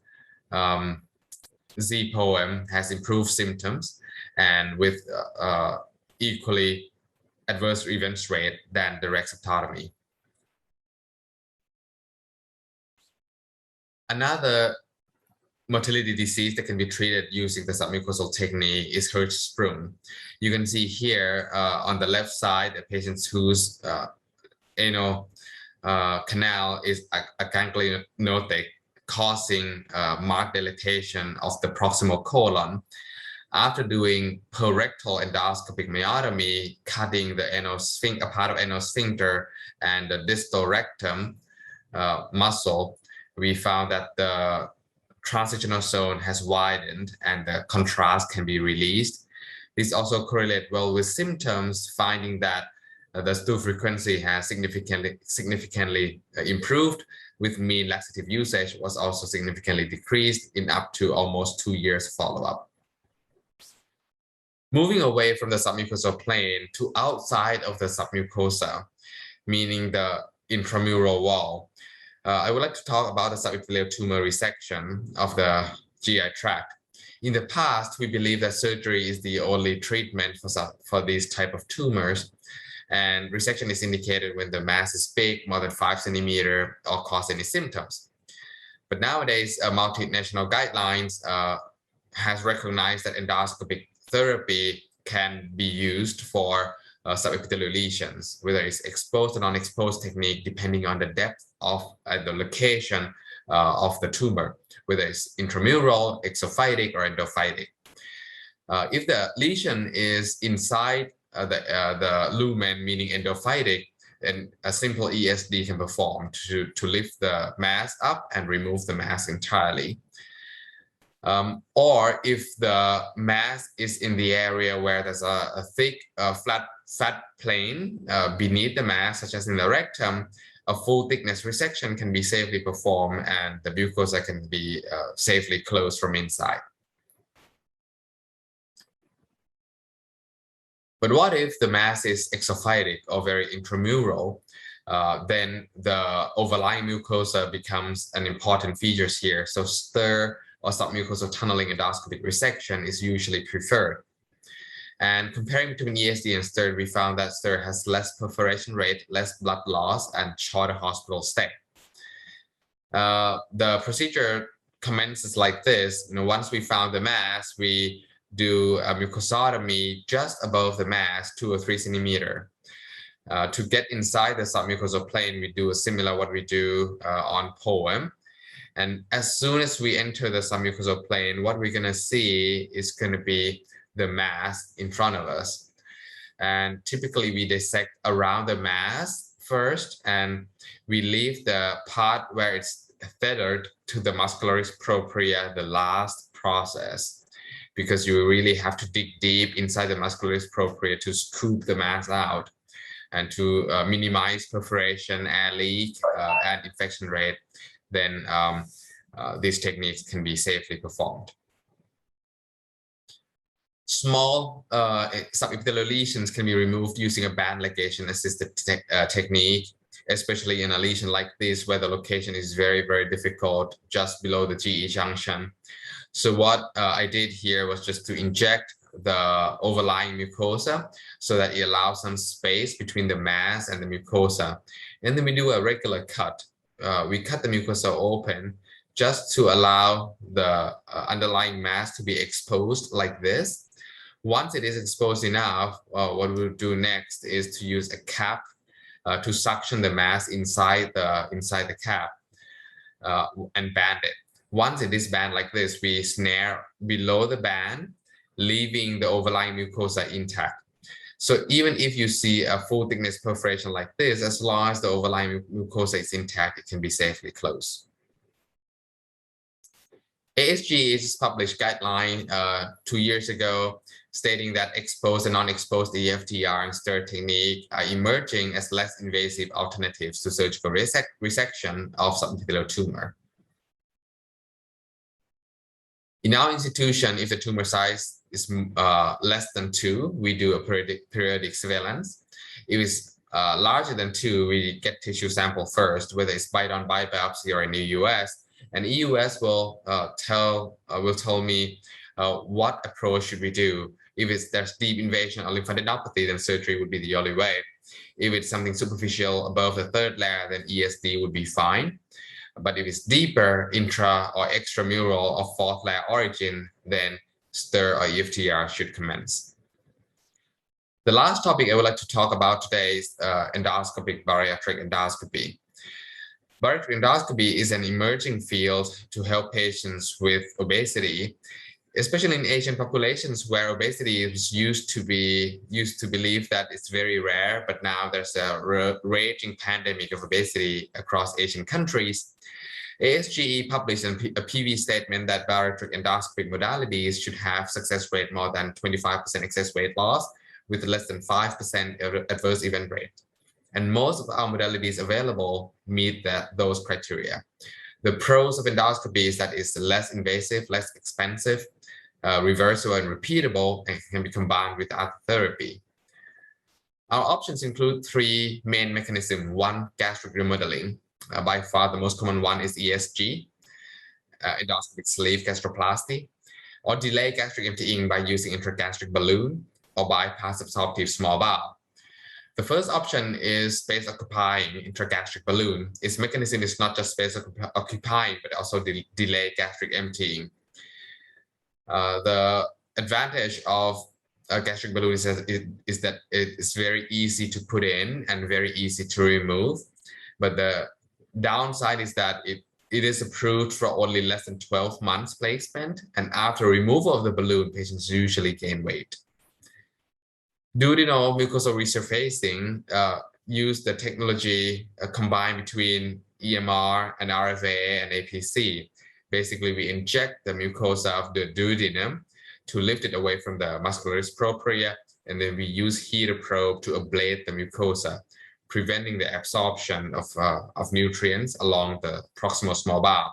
S2: Z-poem has improved symptoms and with equally adverse events rate than direct septotomy. Another motility disease that can be treated using the submucosal technique is Hirschsprung. You can see here on the left side, the patients whose anal canal is aganglionotic, causing marked dilatation of the proximal colon. After doing perectal endoscopic myotomy, cutting the a part of anal sphincter and the distal rectum muscle, we found that the transitional zone has widened and the contrast can be released. This also correlates well with symptoms, finding that the stool frequency has significantly improved, with mean laxative usage was also significantly decreased in up to almost 2 years follow-up. Moving away from the submucosal plane to outside of the submucosa, meaning the intramural wall, I would like to talk about the subepithelial tumor resection of the GI tract. In the past, we believe that surgery is the only treatment for these type of tumors, and resection is indicated when the mass is big, more than 5 centimeters, or cause any symptoms. But nowadays, multinational guidelines has recognized that endoscopic therapy can be used for subepithelial lesions, whether it's exposed or non-exposed technique, depending on the depth of the location of the tumor, whether it's intramural, exophytic, or endophytic. If the lesion is inside the lumen, meaning endophytic, then a simple ESD can perform to lift the mass up and remove the mass entirely. Or if the mass is in the area where there's a thick, fat plane beneath the mass, such as in the rectum, a full thickness resection can be safely performed and the mucosa can be safely closed from inside. But what if the mass is exophytic or very intramural? Then the overlying mucosa becomes an important feature here. So stir or submucosal tunneling endoscopic resection is usually preferred. And comparing between ESD and STIR, we found that STIR has less perforation rate, less blood loss, and shorter hospital stay. The procedure commences like this. Once we found the mass, we do a mucosotomy just above the mass, 2 or 3 centimeters. To get inside the submucosal plane, we do a similar what we do on POEM. And as soon as we enter the submucosal plane, what we're going to see is going to be the mass in front of us. And typically we dissect around the mass first, and we leave the part where it's tethered to the muscularis propria, the last process, because you really have to dig deep inside the muscularis propria to scoop the mass out and to minimize perforation, air leak, and infection rate. Then these techniques can be safely performed. Small subepithelial lesions can be removed using a band ligation assisted technique, especially in a lesion like this where the location is very, very difficult just below the GE junction. So what I did here was just to inject the overlying mucosa so that it allows some space between the mass and the mucosa. And then we do a regular cut. We cut the mucosa open just to allow the underlying mass to be exposed like this. Once it is exposed enough, what we'll do next is to use a cap to suction the mass inside the cap and band it. Once it is banded like this, we snare below the band, leaving the overlying mucosa intact. So even if you see a full thickness perforation like this, as long as the overlying mucosa is intact, it can be safely closed. ASG is published guideline 2 years ago, stating that exposed and non-exposed EFTR and STIR technique are emerging as less invasive alternatives to surgical resection of subepithelial tumor. In our institution, if the tumor size is less than 2, we do a periodic surveillance. If it's larger than 2, we get tissue sample first, whether it's bite-on biopsy or in the US. And EUS will tell me what approach should we do. If there's deep invasion or lymphadenopathy, then surgery would be the only way. If it's something superficial above the 3rd layer, then ESD would be fine. But if it's deeper, intra or extramural or 4th layer origin, then STIR or EFTR should commence. The last topic I would like to talk about today is endoscopic bariatric endoscopy. Bariatric endoscopy is an emerging field to help patients with obesity, especially in Asian populations where obesity is used to believe that it's very rare, but now there's a raging pandemic of obesity across Asian countries. ASGE published a PV statement that bariatric endoscopic modalities should have success rate more than 25% excess weight loss with less than 5% adverse event rate. And most of our modalities available meet those criteria. The pros of endoscopy is that it's less invasive, less expensive, reversible and repeatable, and can be combined with other therapy. Our options include 3 main mechanisms. 1, gastric remodeling. By far the most common one is ESG, endoscopic sleeve gastroplasty. or delay gastric emptying by using intragastric balloon or bypass absorptive small bowel. The first option is space occupying intragastric balloon. Its mechanism is not just space occupying, but also delay gastric emptying. The advantage of a gastric balloon is that it's very easy to put in and very easy to remove. But the downside is that it is approved for only less than 12 months placement. And after removal of the balloon, patients usually gain weight. Duodenal mucosal resurfacing use the technology combined between EMR and RFA and APC. Basically, we inject the mucosa of the duodenum to lift it away from the muscularis propria, and then we use heater probe to ablate the mucosa, preventing the absorption of nutrients along the proximal small bowel.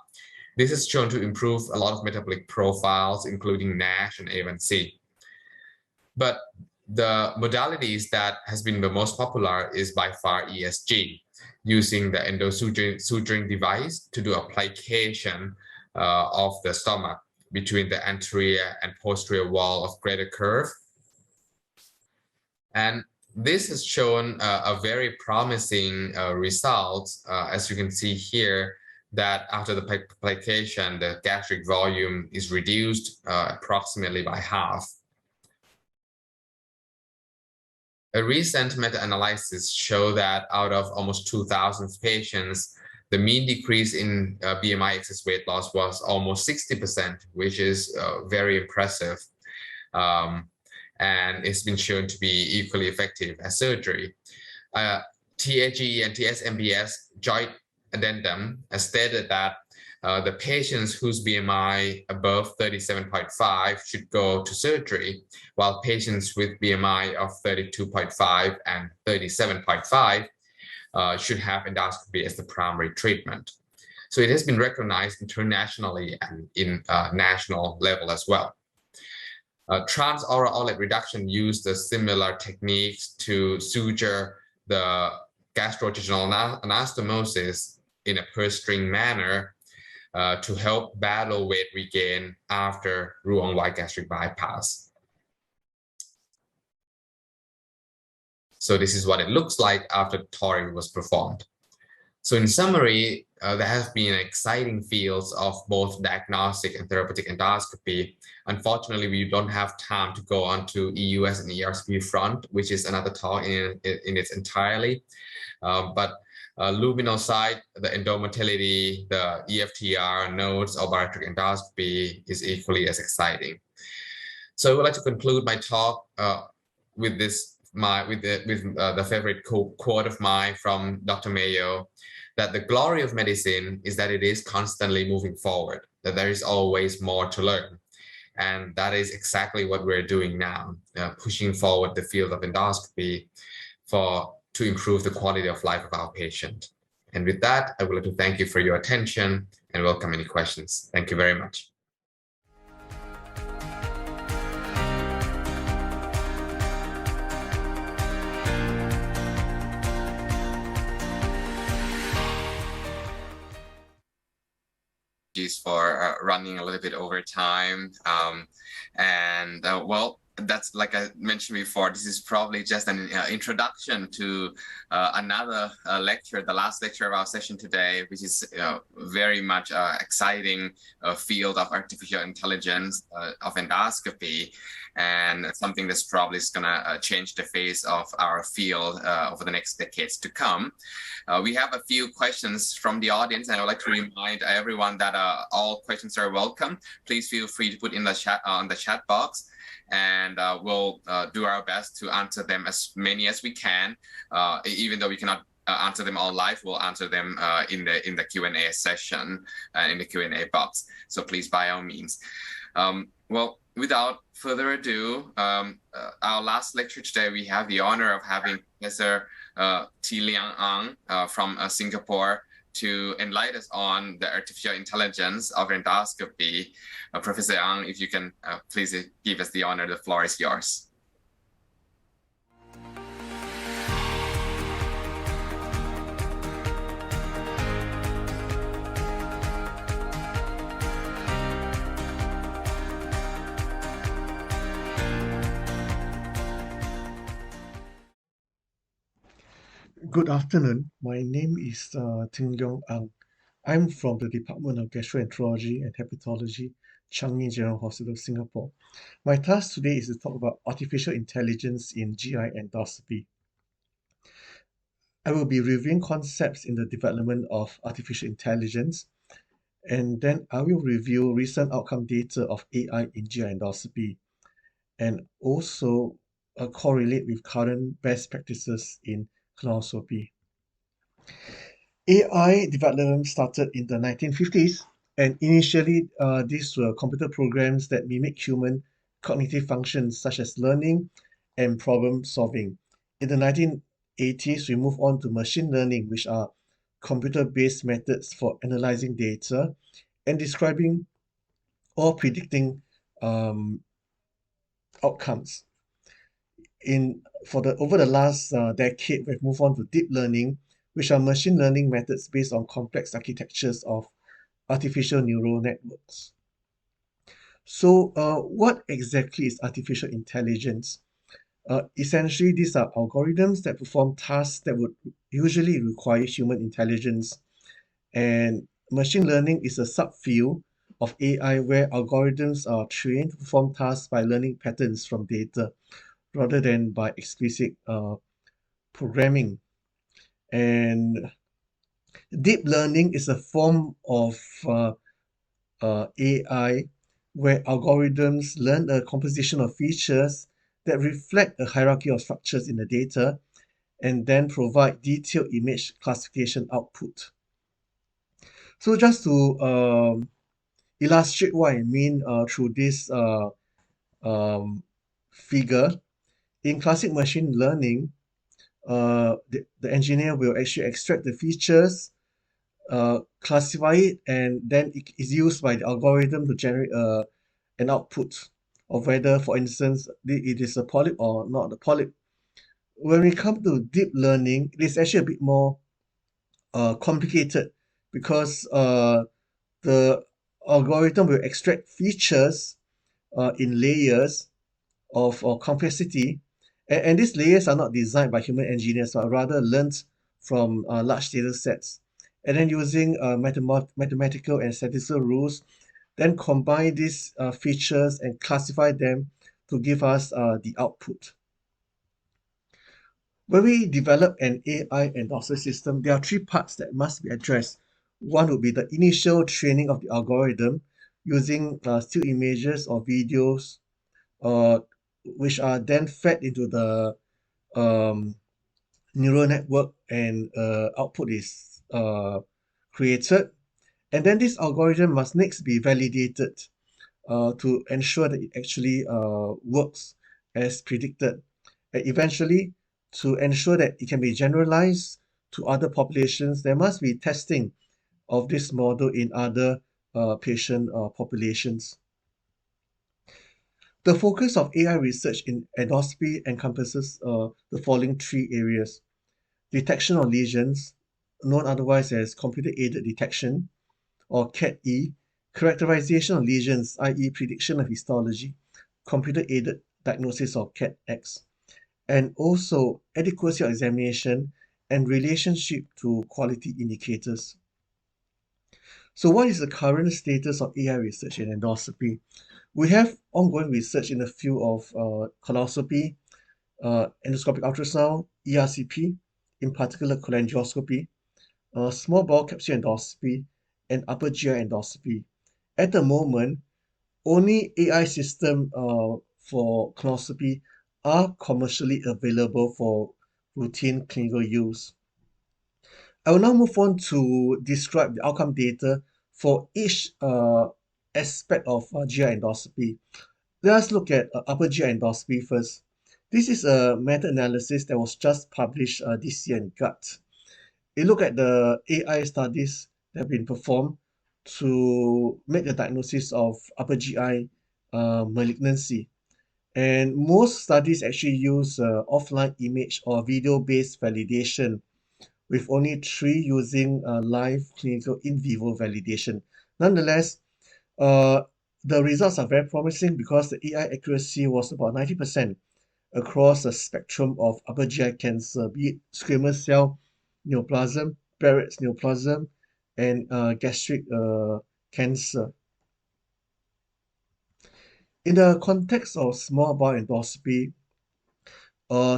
S2: This is shown to improve a lot of metabolic profiles, including NASH and A1C. But the modalities that has been the most popular is by far ESG, using the endosuturing device to do application of the stomach between the anterior and posterior wall of greater curve. And this has shown a very promising result, as you can see here, that after the application, the gastric volume is reduced approximately by half. A recent meta-analysis showed that out of almost 2,000 patients, the mean decrease in BMI excess weight loss was almost 60%, which is very impressive. And it's been shown to be equally effective as surgery. TAGE and TSMBS joint addendum has stated that the patients whose BMI above 37.5 should go to surgery, while patients with BMI of 32.5 and 37.5 should have endoscopy as the primary treatment. So it has been recognized internationally and in national level as well. Transoral outlet reduction used the similar techniques to suture the gastrojejunal anastomosis in a purse string manner to help battle weight regain after Roux-en-Y gastric bypass. So this is what it looks like after TORI was performed. So in summary, there have been exciting fields of both diagnostic and therapeutic endoscopy. Unfortunately, we don't have time to go on to EUS and ERCP front, which is another talk in its entirely. But luminal side, the endomotility, the EFTR nodes or bariatric endoscopy is equally as exciting. So I would like to conclude my talk with this. With the favorite quote of mine from Dr. Mayo, that the glory of medicine is that it is constantly moving forward, that there is always more to learn. And that is exactly what we're doing now, pushing forward the field of endoscopy to improve the quality of life of our patient. And with that, I would like to thank you for your attention and welcome any questions. Thank you very much. For running a little bit over time. Well, that's like I mentioned before, this is probably just an introduction to another lecture, the last lecture of our session today, which is very much exciting field of artificial intelligence of endoscopy, and something that's probably is going to change the face of our field over the next decades to come. We have a few questions from the audience, and I would like to remind everyone that all questions are welcome. Please feel free to put in the chat on the chat box, and we'll do our best to answer them as many as we can. Even though we cannot answer them all live, we'll answer them in the Q&A session, in the Q&A box. So please, by all means. Well, without further ado, our last lecture today, we have the honor of having Professor Leong from Singapore to enlighten us on the artificial intelligence of endoscopy. Professor Ang, if you can please give us the honor, the floor is yours.
S4: Good afternoon. My name is Leong. I'm from the Department of Gastroenterology and Hepatology, Changi General Hospital, Singapore. My task today is to talk about artificial intelligence in GI endoscopy. I will be reviewing concepts in the development of artificial intelligence, and then I will review recent outcome data of AI in GI endoscopy, and also correlate with current best practices in colonoscopy. AI development started in the 1950s, and initially these were computer programs that mimic human cognitive functions such as learning and problem solving. In the 1980s, we moved on to machine learning, which are computer-based methods for analyzing data and describing or predicting um, outcomes. Over the last decade, we've moved on to deep learning, which are machine learning methods based on complex architectures of artificial neural networks. So, what exactly is artificial intelligence? Essentially, these are algorithms that perform tasks that would usually require human intelligence. And machine learning is a subfield of AI where algorithms are trained to perform tasks by learning patterns from data rather than by explicit programming. And deep learning is a form of AI where algorithms learn a composition of features that reflect a hierarchy of structures in the data and then provide detailed image classification output. So just to illustrate what I mean through this figure, in classic machine learning, the engineer will actually extract the features, classify it, and then it is used by the algorithm to generate an output of whether, for instance, it is a polyp or not a polyp. When we come to deep learning, it is actually a bit more complicated because the algorithm will extract features in layers of complexity, and these layers are not designed by human engineers, but rather learnt from large data sets. And then using mathematical and statistical rules, then combine these features and classify them to give us the output. When we develop an AI endoscopy system, there are three parts that must be addressed. One would be the initial training of the algorithm using still images or videos, which are then fed into the neural network, and output is created. And then this algorithm must next be validated to ensure that it actually works as predicted. And eventually, to ensure that it can be generalized to other populations, there must be testing of this model in other patient populations. The focus of AI research in endoscopy encompasses the following three areas: detection of lesions, known otherwise as computer-aided detection, or CAT-E, characterization of lesions, i.e. prediction of histology, computer-aided diagnosis of CAT-X, and also adequacy of examination and relationship to quality indicators. So what is the current status of AI research in endoscopy? We have ongoing research in the field of colonoscopy, endoscopic ultrasound, ERCP, in particular cholangioscopy, small bowel capsule endoscopy, and upper GI endoscopy. At the moment, only AI system for colonoscopy are commercially available for routine clinical use. I will now move on to describe the outcome data for each aspect of GI endoscopy. Let us look at upper GI endoscopy first. This is a meta-analysis that was just published this year in Gut. It looked at the AI studies that have been performed to make the diagnosis of upper GI malignancy. And most studies actually use offline image or video-based validation, with only 3 using live clinical in vivo validation. Nonetheless, the results are very promising because the AI accuracy was about 90% across a spectrum of upper GI cancer, be it squamous cell, neoplasm, Barrett's neoplasm, and gastric cancer. In the context of small bowel endoscopy,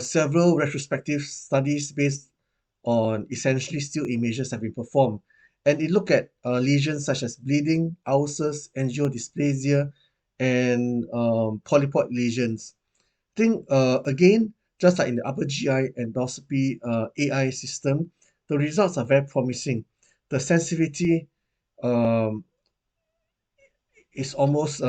S4: several retrospective studies based on essentially still images have been performed, and it looked at lesions such as bleeding, ulcers, angiodysplasia, and polypoid lesions. I think again, just like in the upper GI endoscopy AI system, the results are very promising. The sensitivity um, is almost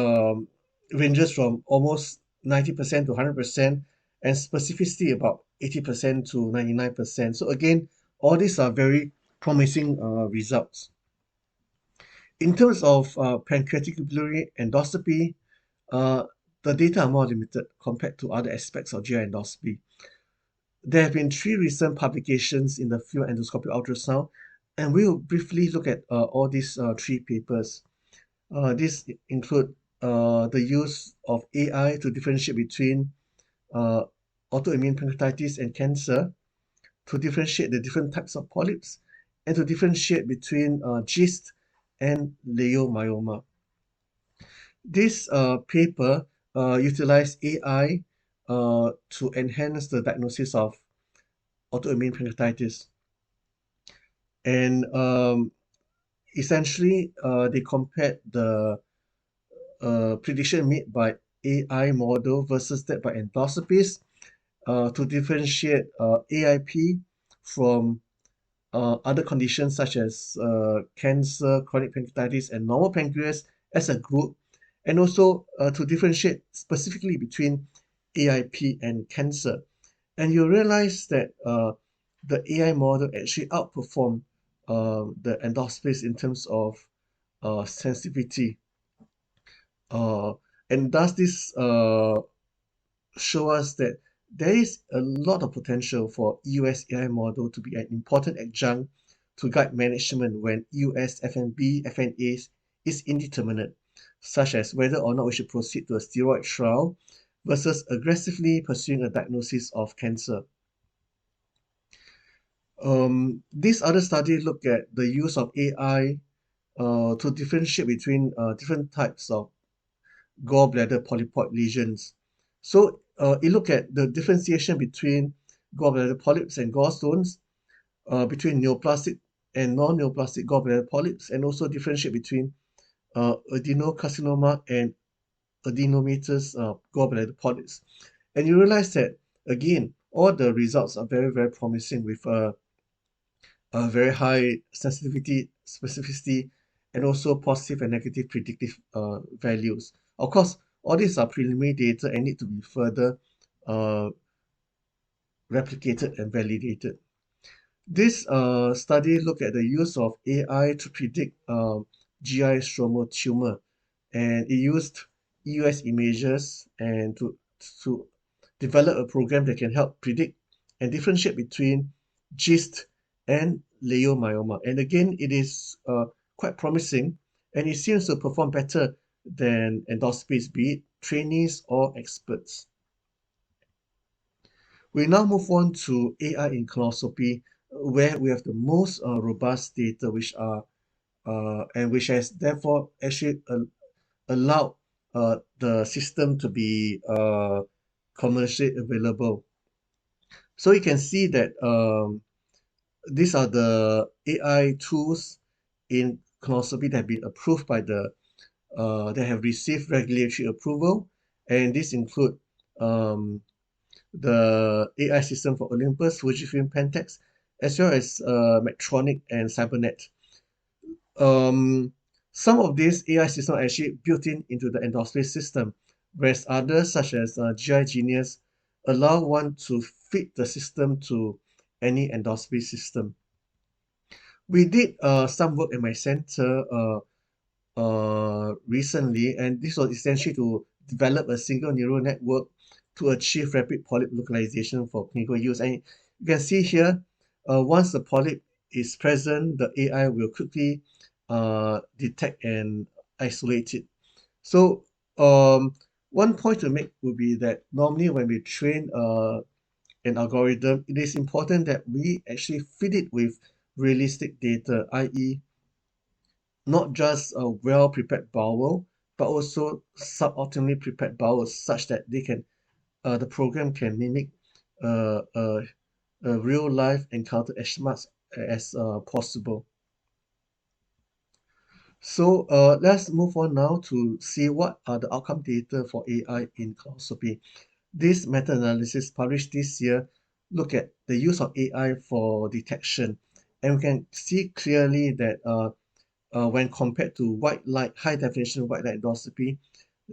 S4: ranges from almost 90% to 100%, and specificity about 80% to 99%. So again, all these are very promising results. In terms of pancreatic biliary endoscopy, uh, the data are more limited compared to other aspects of GI endoscopy. There have been 3 recent publications in the field of endoscopic ultrasound, and we will briefly look at all these 3 papers. These include the use of AI to differentiate between uh, autoimmune pancreatitis and cancer, to differentiate the different types of polyps, and to differentiate between GIST and leiomyoma. This paper utilized AI to enhance the diagnosis of autoimmune pancreatitis. And essentially, they compared the prediction made by AI model versus that by endoscopists to differentiate AIP from other conditions such as cancer, chronic pancreatitis, and normal pancreas as a group, and also to differentiate specifically between AIP and cancer. And you realize that the AI model actually outperformed the endoscopists in terms of sensitivity. Uh, and does this show us that there is a lot of potential for EOS AI model to be an important adjunct to guide management when EOS FNB, FNAs is indeterminate, such as whether or not we should proceed to a steroid trial versus aggressively pursuing a diagnosis of cancer. This other study looked at the use of AI to differentiate between different types of gallbladder polypoid lesions. So it looked at the differentiation between gallbladder polyps and gallstones, between neoplastic and non-neoplastic gallbladder polyps, and also differentiate between adenocarcinoma and adenomatous gallbladder polyps. And you realize that, again, all the results are very, very promising with a very high sensitivity, specificity, and also positive and negative predictive values. Of course, all these are preliminary data and need to be further uh, replicated and validated. This study looked at the use of AI to predict GI stromal tumor, and it used EUS images and to develop a program that can help predict and differentiate between GIST and leiomyoma. And again, it is quite promising, and it seems to perform better than endoscopies, be it trainees or experts. We now move on to AI in colonoscopy, where we have the most robust data, which are and which has therefore actually allowed the system to be commercially available. So you can see that these are the AI tools in colonoscopy that have been approved by the that have received regulatory approval, and this include the AI system for Olympus, Fujifilm, Pentax, as well as Medtronic and Cybernet. Some of these AI systems are actually built into the endoscopy system, whereas others, such as GI Genius, allow one to fit the system to any endoscopy system. We did some work in my center recently, and this was essentially to develop a single neural network to achieve rapid polyp localization for clinical use. And you can see here, once the polyp is present, the AI will quickly detect and isolate it. So one point to make would be that normally when we train an algorithm, it is important that we actually feed it with realistic data, i.e., not just a well-prepared bowel, but also suboptimally prepared bowels, such that the program can mimic a real-life encounter as much as possible. So let's move on now to see what are the outcome data for AI in colonoscopy. This meta-analysis published this year look at the use of AI for detection, and we can see clearly that when compared to white light, high definition white light endoscopy,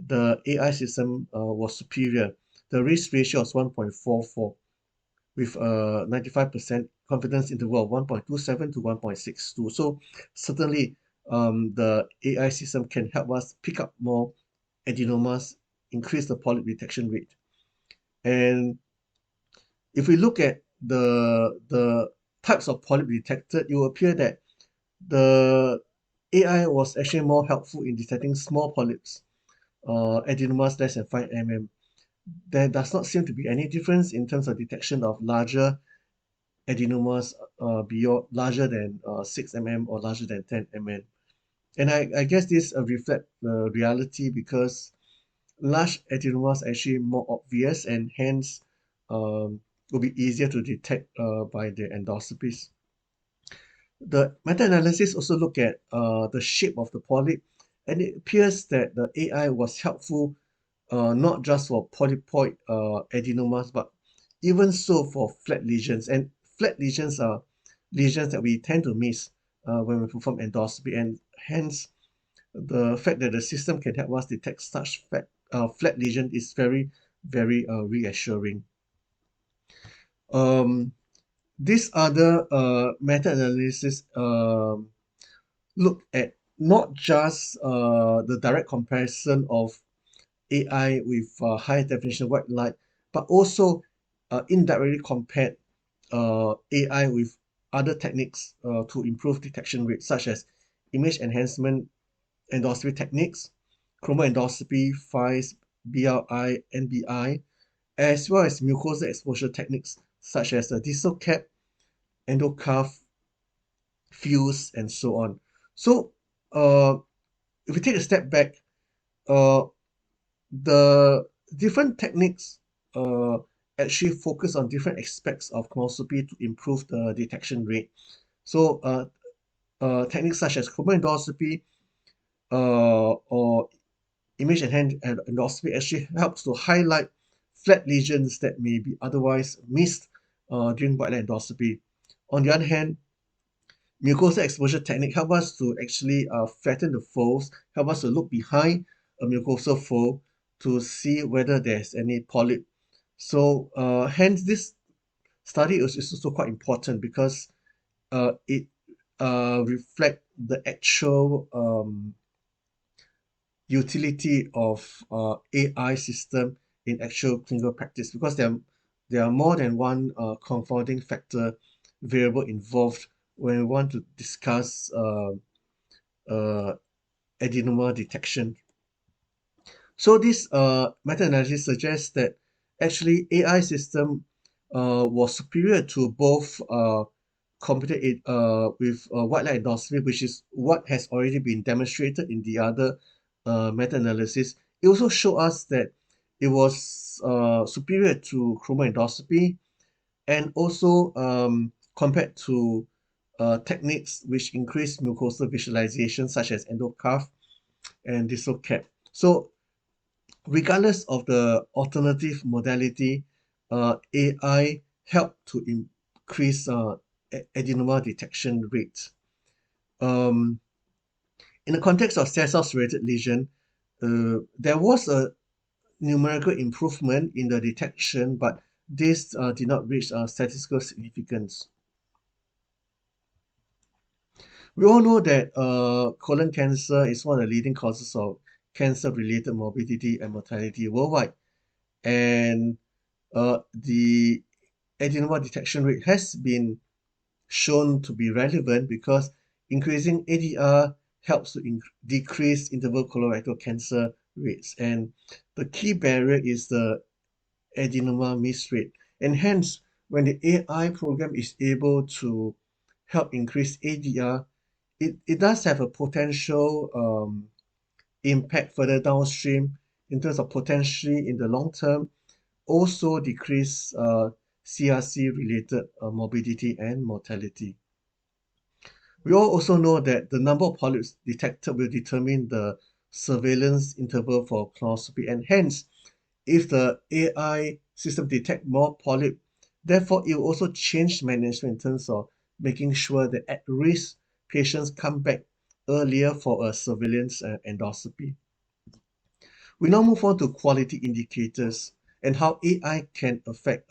S4: the AI system was superior. The risk ratio was 1.44 with a 95% confidence interval of 1.27 to 1.62. So certainly the AI system can help us pick up more adenomas, increase the polyp detection rate. And if we look at the types of polyp detected, it will appear that the AI was actually more helpful in detecting small polyps, adenomas less than 5 mm. There does not seem to be any difference in terms of detection of larger adenomas beyond larger than 6 mm or larger than 10 mm. And I guess this reflects the reality because large adenomas are actually more obvious and hence will be easier to detect by the endoscopies. The meta-analysis also look at the shape of the polyp, and it appears that the AI was helpful not just for polypoid adenomas, but even so for flat lesions. And flat lesions are lesions that we tend to miss when we perform endoscopy, and hence the fact that the system can help us detect such flat lesion is very, very reassuring. This other meta-analysis look at not just the direct comparison of AI with high definition white light, but also indirectly compared AI with other techniques to improve detection rate, such as image enhancement endoscopy techniques, chromoendoscopy, FICE, BLI, NBI, as well as mucosal exposure techniques such as the distal cap, endocuff, fuse, and so on. So if we take a step back, the different techniques actually focus on different aspects of colonoscopy to improve the detection rate. So techniques such as chromoendoscopy or image enhanced endoscopy actually helps to highlight flat lesions that may be otherwise missed during white light endoscopy. On the other hand, mucosal exposure technique help us to actually flatten the folds, help us to look behind a mucosal fold to see whether there's any polyp. So hence this study is also quite important because it reflect the actual utility of AI system in actual clinical practice, because there are more than one confounding factor variable involved when we want to discuss adenoma detection. So this meta-analysis suggests that actually AI system was superior to both computer aid with white light endoscopy, which is what has already been demonstrated in the other meta-analysis. It also showed us that it was superior to chromoendoscopy, and also compared to techniques which increase mucosal visualization, such as endocuff and distal cap. So regardless of the alternative modality, AI helped to increase adenoma detection rate. In the context of CSOS-related lesion, there was a numerical improvement in the detection, but this did not reach statistical significance. We all know that colon cancer is one of the leading causes of cancer-related morbidity and mortality worldwide, and the adenoma detection rate has been shown to be relevant because increasing ADR helps to decrease interval colorectal cancer rates, and the key barrier is the adenoma miss rate, and hence when the AI program is able to help increase ADR, it does have a potential impact further downstream in terms of potentially in the long term also decrease CRC related morbidity and mortality. We all also know that the number of polyps detected will determine the surveillance interval for colonoscopy, and hence, if the AI system detect more polyp, therefore it will also change management in terms of making sure that at-risk patients come back earlier for a surveillance endoscopy. We now move on to quality indicators and how AI can affect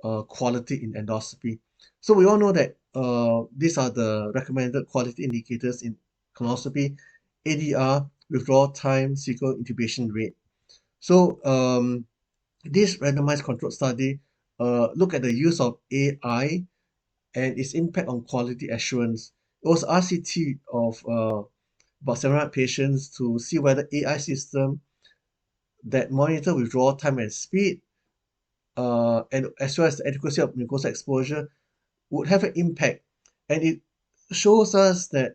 S4: quality in endoscopy. So we all know that these are the recommended quality indicators in colonoscopy: ADR, withdrawal time, cecal intubation rate. So this randomized controlled study look at the use of AI and its impact on quality assurance. It was RCT of about 700 patients to see whether AI system that monitor withdrawal time and speed, and as well as the adequacy of mucosa exposure, would have an impact. And it shows us that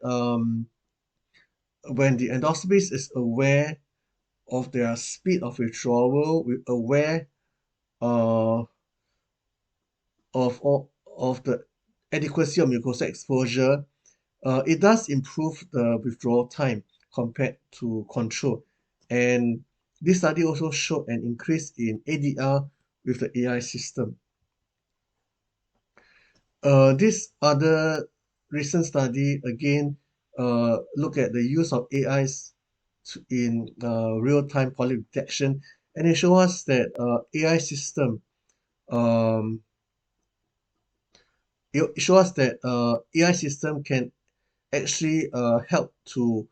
S4: when the endoscopist is aware of their speed of withdrawal, aware uh, of the adequacy of mucosa exposure, it does improve the withdrawal time compared to control. And this study also showed an increase in ADR with the AI system. This other recent study again look at the use of AIs in real-time polyp detection, and it shows us that AI system um, it shows us that AI system can actually help to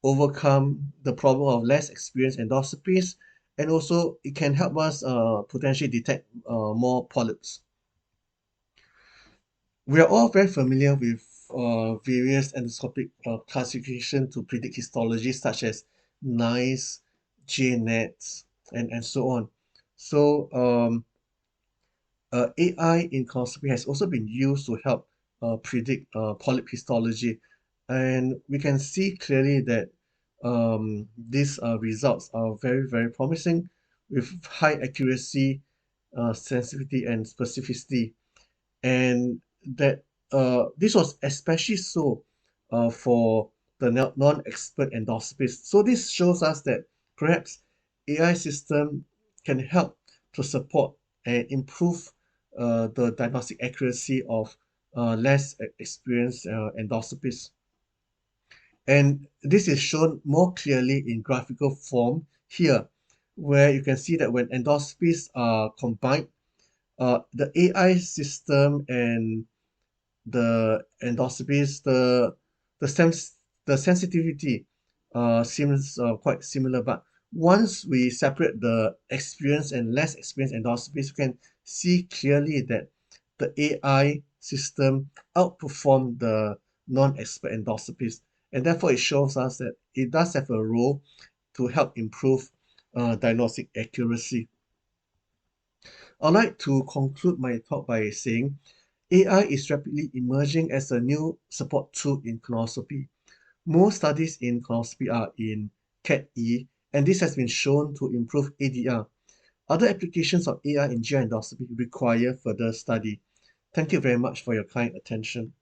S4: overcome the problem of less experienced endoscopists, and also it can help us potentially detect more polyps. We are all very familiar with various endoscopic classification to predict histology, such as NICE, JNET, and so on. So AI in colonoscopy has also been used to help predict polyp histology, and we can see clearly that these results are very, very promising with high accuracy, sensitivity, and specificity, and that this was especially so for the non-expert endoscopists. So this shows us that perhaps AI system can help to support and improve the diagnostic accuracy of less experienced endoscopists. And this is shown more clearly in graphical form here, where you can see that when endoscopies are combined, the AI system and the endoscopies, the sensitivity seems quite similar. But once we separate the experienced and less experienced endoscopies, we can see clearly that the AI system outperformed the non-expert endoscopies, and therefore it shows us that it does have a role to help improve diagnostic accuracy. I'd like to conclude my talk by saying AI is rapidly emerging as a new support tool in colonoscopy. Most studies in colonoscopy are in CAT-E, and this has been shown to improve ADR. Other applications of AI in GI endoscopy require further study. Thank you very much for your kind attention.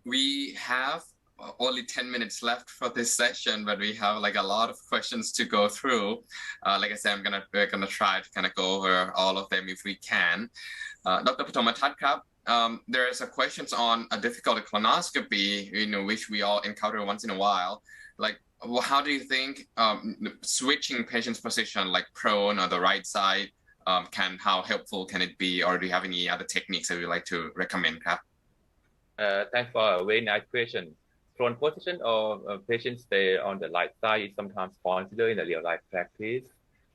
S2: We have only 10 minutes left for this session, but we have like a lot of questions to go through. Like I said, we're gonna try to kind of go over all of them if we can. Dr. Patommatat, there is a questions on a difficult colonoscopy, which we all encounter once in a while. Like, well, how do you think switching patient's position, like prone or the right side, how helpful can it be, or do you have any other techniques that you'd like to recommend, Kap?
S3: Thanks for a very nice question. Prone position of patients stay on the right side is sometimes considered in the real life practice.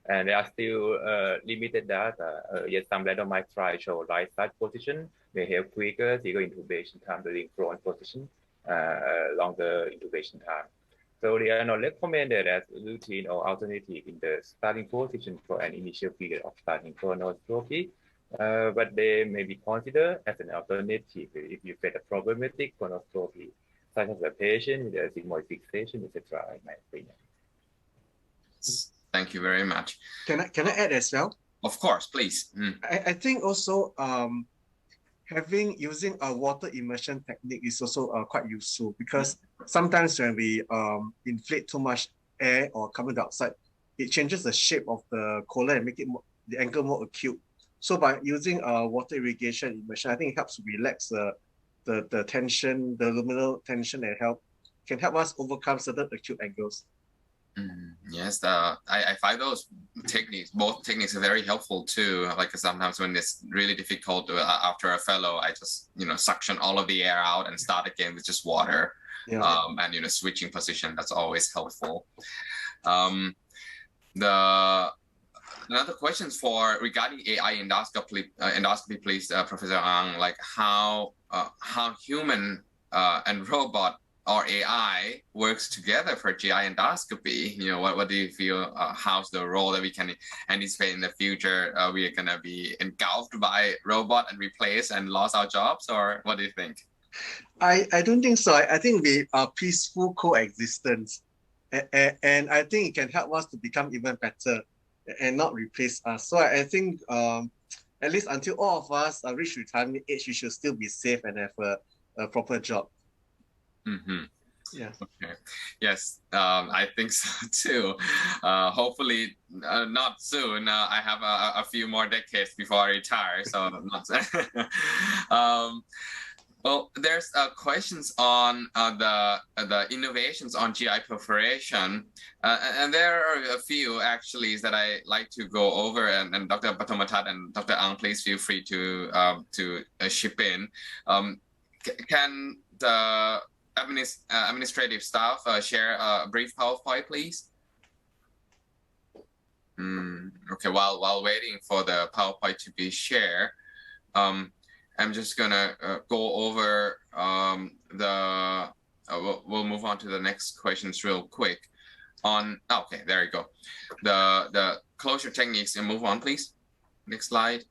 S3: And there are still limited data. Yet some randomized trials show right side position may help quicker zero intubation time during prone position, longer intubation time. So they are not recommended as routine or alternative in the starting position for an initial period of starting colonoscopy, but they may be considered as an alternative if you face a problematic colonoscopy, such as a patient with a sigmoid fixation, etc. In my opinion.
S2: Thank you very much.
S4: Can I add as well?
S2: Of course, please.
S4: I think also using a water immersion technique is also quite useful, because sometimes when we inflate too much air or carbon dioxide, it changes the shape of the colon and make it the angle more acute. So by using water irrigation immersion, I think it helps to relax the tension, the luminal tension, and can help us overcome certain acute angles.
S2: Yes, I find those both techniques are very helpful too. Like sometimes when it's really difficult after a fellow, I just suction all of the air out and start again with just water.
S4: Yeah.
S2: And switching position, that's always helpful. Another questions regarding AI endoscopy, please, Professor Ang, like how human and robot or AI works together for GI endoscopy. What do you feel? How's the role that we can anticipate in the future? We are gonna be engulfed by robot and replaced and lost our jobs, or what do you think?
S4: I don't think so. I think we are peaceful coexistence, and I think it can help us to become even better and not replace us. So I think at least until all of us reach retirement age, we should still be safe and have a proper job. Yeah.
S2: Okay. Yes, I think so too. Hopefully, not soon. I have a few more decades before I retire, so not. Well, there's questions on the innovations on GI perforation, and there are a few actually that I like to go over. And Dr. Patommatat and Dr. Ang, please feel free to chip in. Can the administrative staff share a brief PowerPoint, please? Okay, while waiting for the PowerPoint to be shared, I'm just gonna go over we'll move on to the next questions real quick. Okay, there you go. The closure techniques, and move on, please. Next slide.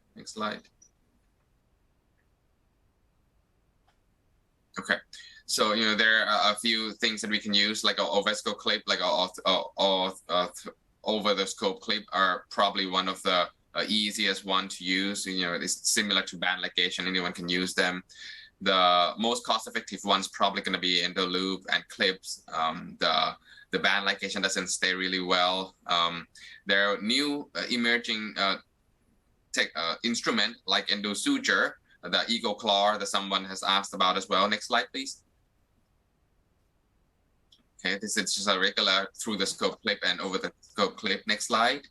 S2: Okay. So there are a few things that we can use, like a Ovesco clip, like over the scope clip, are probably one of the easiest one to use. It's similar to band ligation. Anyone can use them. The most cost-effective one's probably going to be endoloop and clips. The band ligation doesn't stay really well. There are new emerging instrument like endosuture, the Eagle Claw that someone has asked about as well. Next slide, please. Okay, this is just a regular through the scope clip and over the scope clip. Next slide.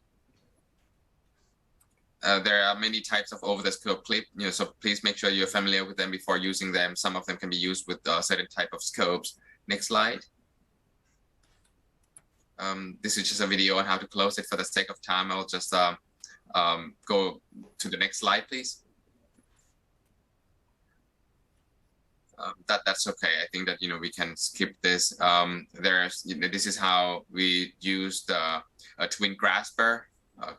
S2: There are many types of over the scope clip, so please make sure you're familiar with them before using them. Some of them can be used with certain type of scopes. Next slide. This is just a video on how to close it. For the sake of time, I'll just go to the next slide, please. That's okay. I think that we can skip this. This is how we use the twin grasper,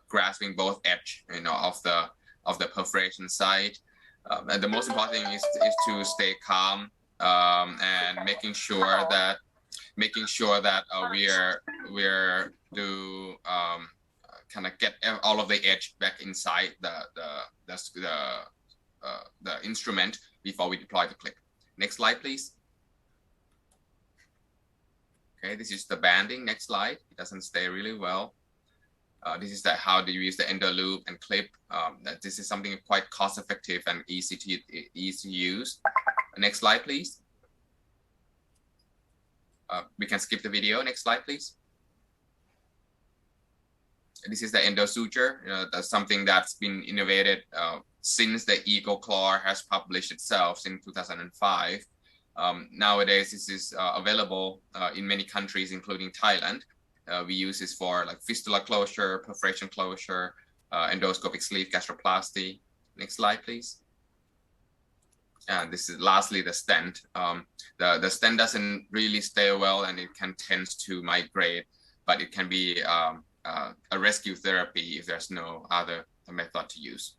S2: grasping both edge of the perforation site. And the most important thing is to stay calm and making sure that we're to kind of get all of the edge back inside the instrument before we deploy the clip. Next slide, please. Okay, this is the banding. Next slide. It doesn't stay really well. This is how do you use the endoloop and clip. This is something quite cost-effective and easy to use. Next slide, please. We can skip the video. Next slide, please. This is the endosuture. That's something that's been innovated since the Eagle Claw has published itself in 2005. Nowadays, this is available in many countries, including Thailand. we use is for like fistula closure, perforation closure, endoscopic sleeve gastroplasty. Next slide, please. And this is lastly the stent. The stent doesn't really stay well, and it can tend to migrate, but it can be a rescue therapy if there's no other method to use.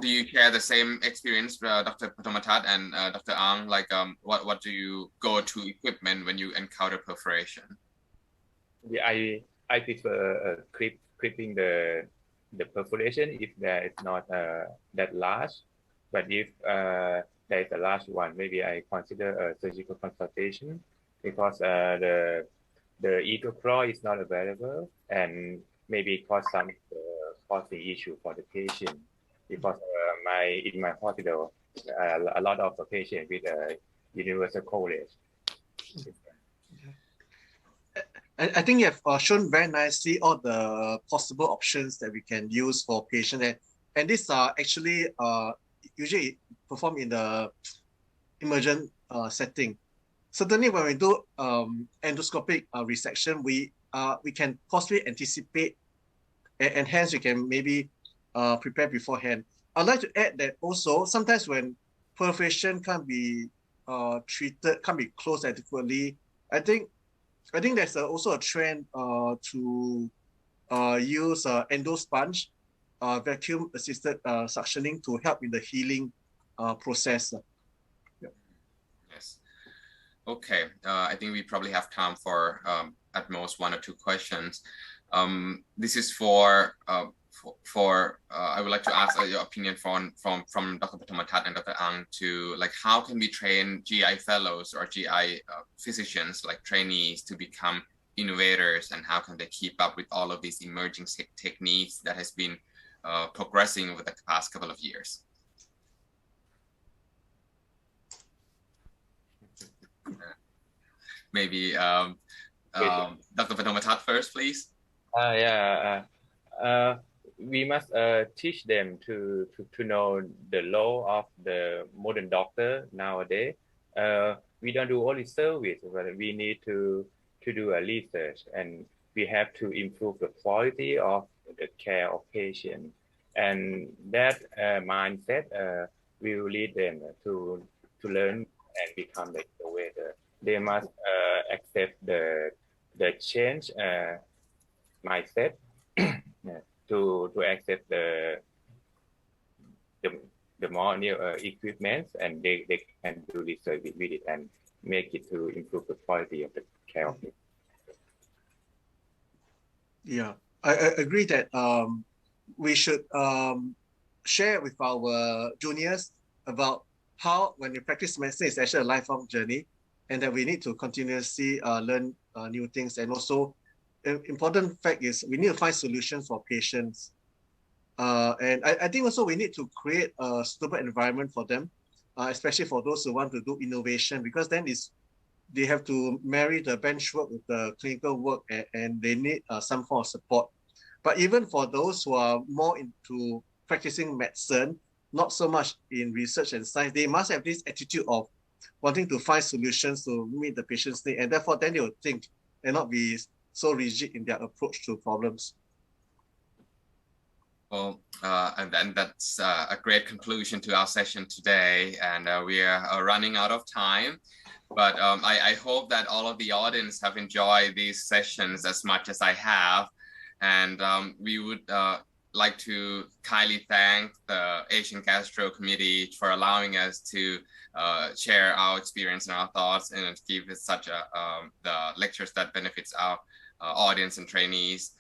S2: Do you share the same experience, Dr. Patommatat and Dr. Ang? Like, what do you go to equipment when you encounter perforation?
S3: Yeah, I prefer clipping the perforation if there is not that large, but if there is a large one, maybe I consider a surgical consultation, because the ecoclaw is not available, and maybe cause some costing issue for the patient, because in my hospital a lot of the patients with universal coverage.
S4: I think you have shown very nicely all the possible options that we can use for patients, and these are actually usually performed in the emergent setting. Certainly, when we do endoscopic resection, we can possibly anticipate, and hence we can maybe prepare beforehand. I'd like to add that also sometimes when perforation can't be treated, can't be closed adequately, I think there's also a trend to use endosponge, vacuum-assisted suctioning to help in the healing process. Yeah.
S2: Yes. Okay. I think we probably have time for at most 1 or 2 questions. This is for I would like to ask your opinion from Dr. Patommatat and Dr. Ang to, like, how can we train GI fellows or GI physicians, like trainees, to become innovators, and how can they keep up with all of these emerging techniques that has been progressing over the past couple of years? Maybe Dr. Patommatat first, please.
S3: We must teach them to know the law of the modern doctor nowadays. We don't do only service, but we need to do a research, and we have to improve the quality of the care of patients. And that mindset will lead them to learn and become the innovator. They must accept the change mindset. To accept the more new equipment, and they can do research with it and make it to improve the quality of the care of it.
S4: Yeah, I agree that we should share with our juniors about how, when you practice medicine, it's actually a lifelong journey, and that we need to continuously learn new things. And also, an important fact is we need to find solutions for patients. And I think also we need to create a suitable environment for them, especially for those who want to do innovation, because then they have to marry the bench work with the clinical work, and they need some form of support. But even for those who are more into practicing medicine, not so much in research and science, they must have this attitude of wanting to find solutions to meet the patient's need, and therefore then they will think and not be so rigid in their approach to problems.
S2: Well, and then that's a great conclusion to our session today, and we are running out of time. But I hope that all of the audience have enjoyed these sessions as much as I have, and we would like to kindly thank the ASEAN Gastro Committee for allowing us to share our experience and our thoughts, and give us such the lectures that benefits our audience and trainees,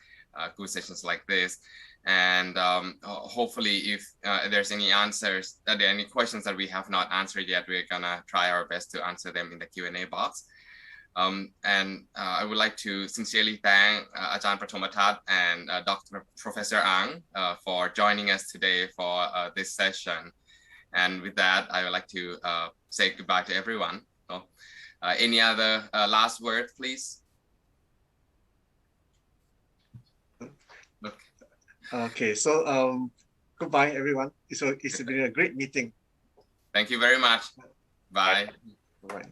S2: good sessions like this. And hopefully, if there's any any questions that we have not answered yet, we're gonna try our best to answer them in the Q&A box. And I would like to sincerely thank Ajahn Patommatat and Professor Ang for joining us today for this session. And with that, I would like to say goodbye to everyone. So, any other last words, please?
S4: Okay, so goodbye, everyone. It's been a great meeting.
S2: Thank you very much. Bye.
S4: Bye.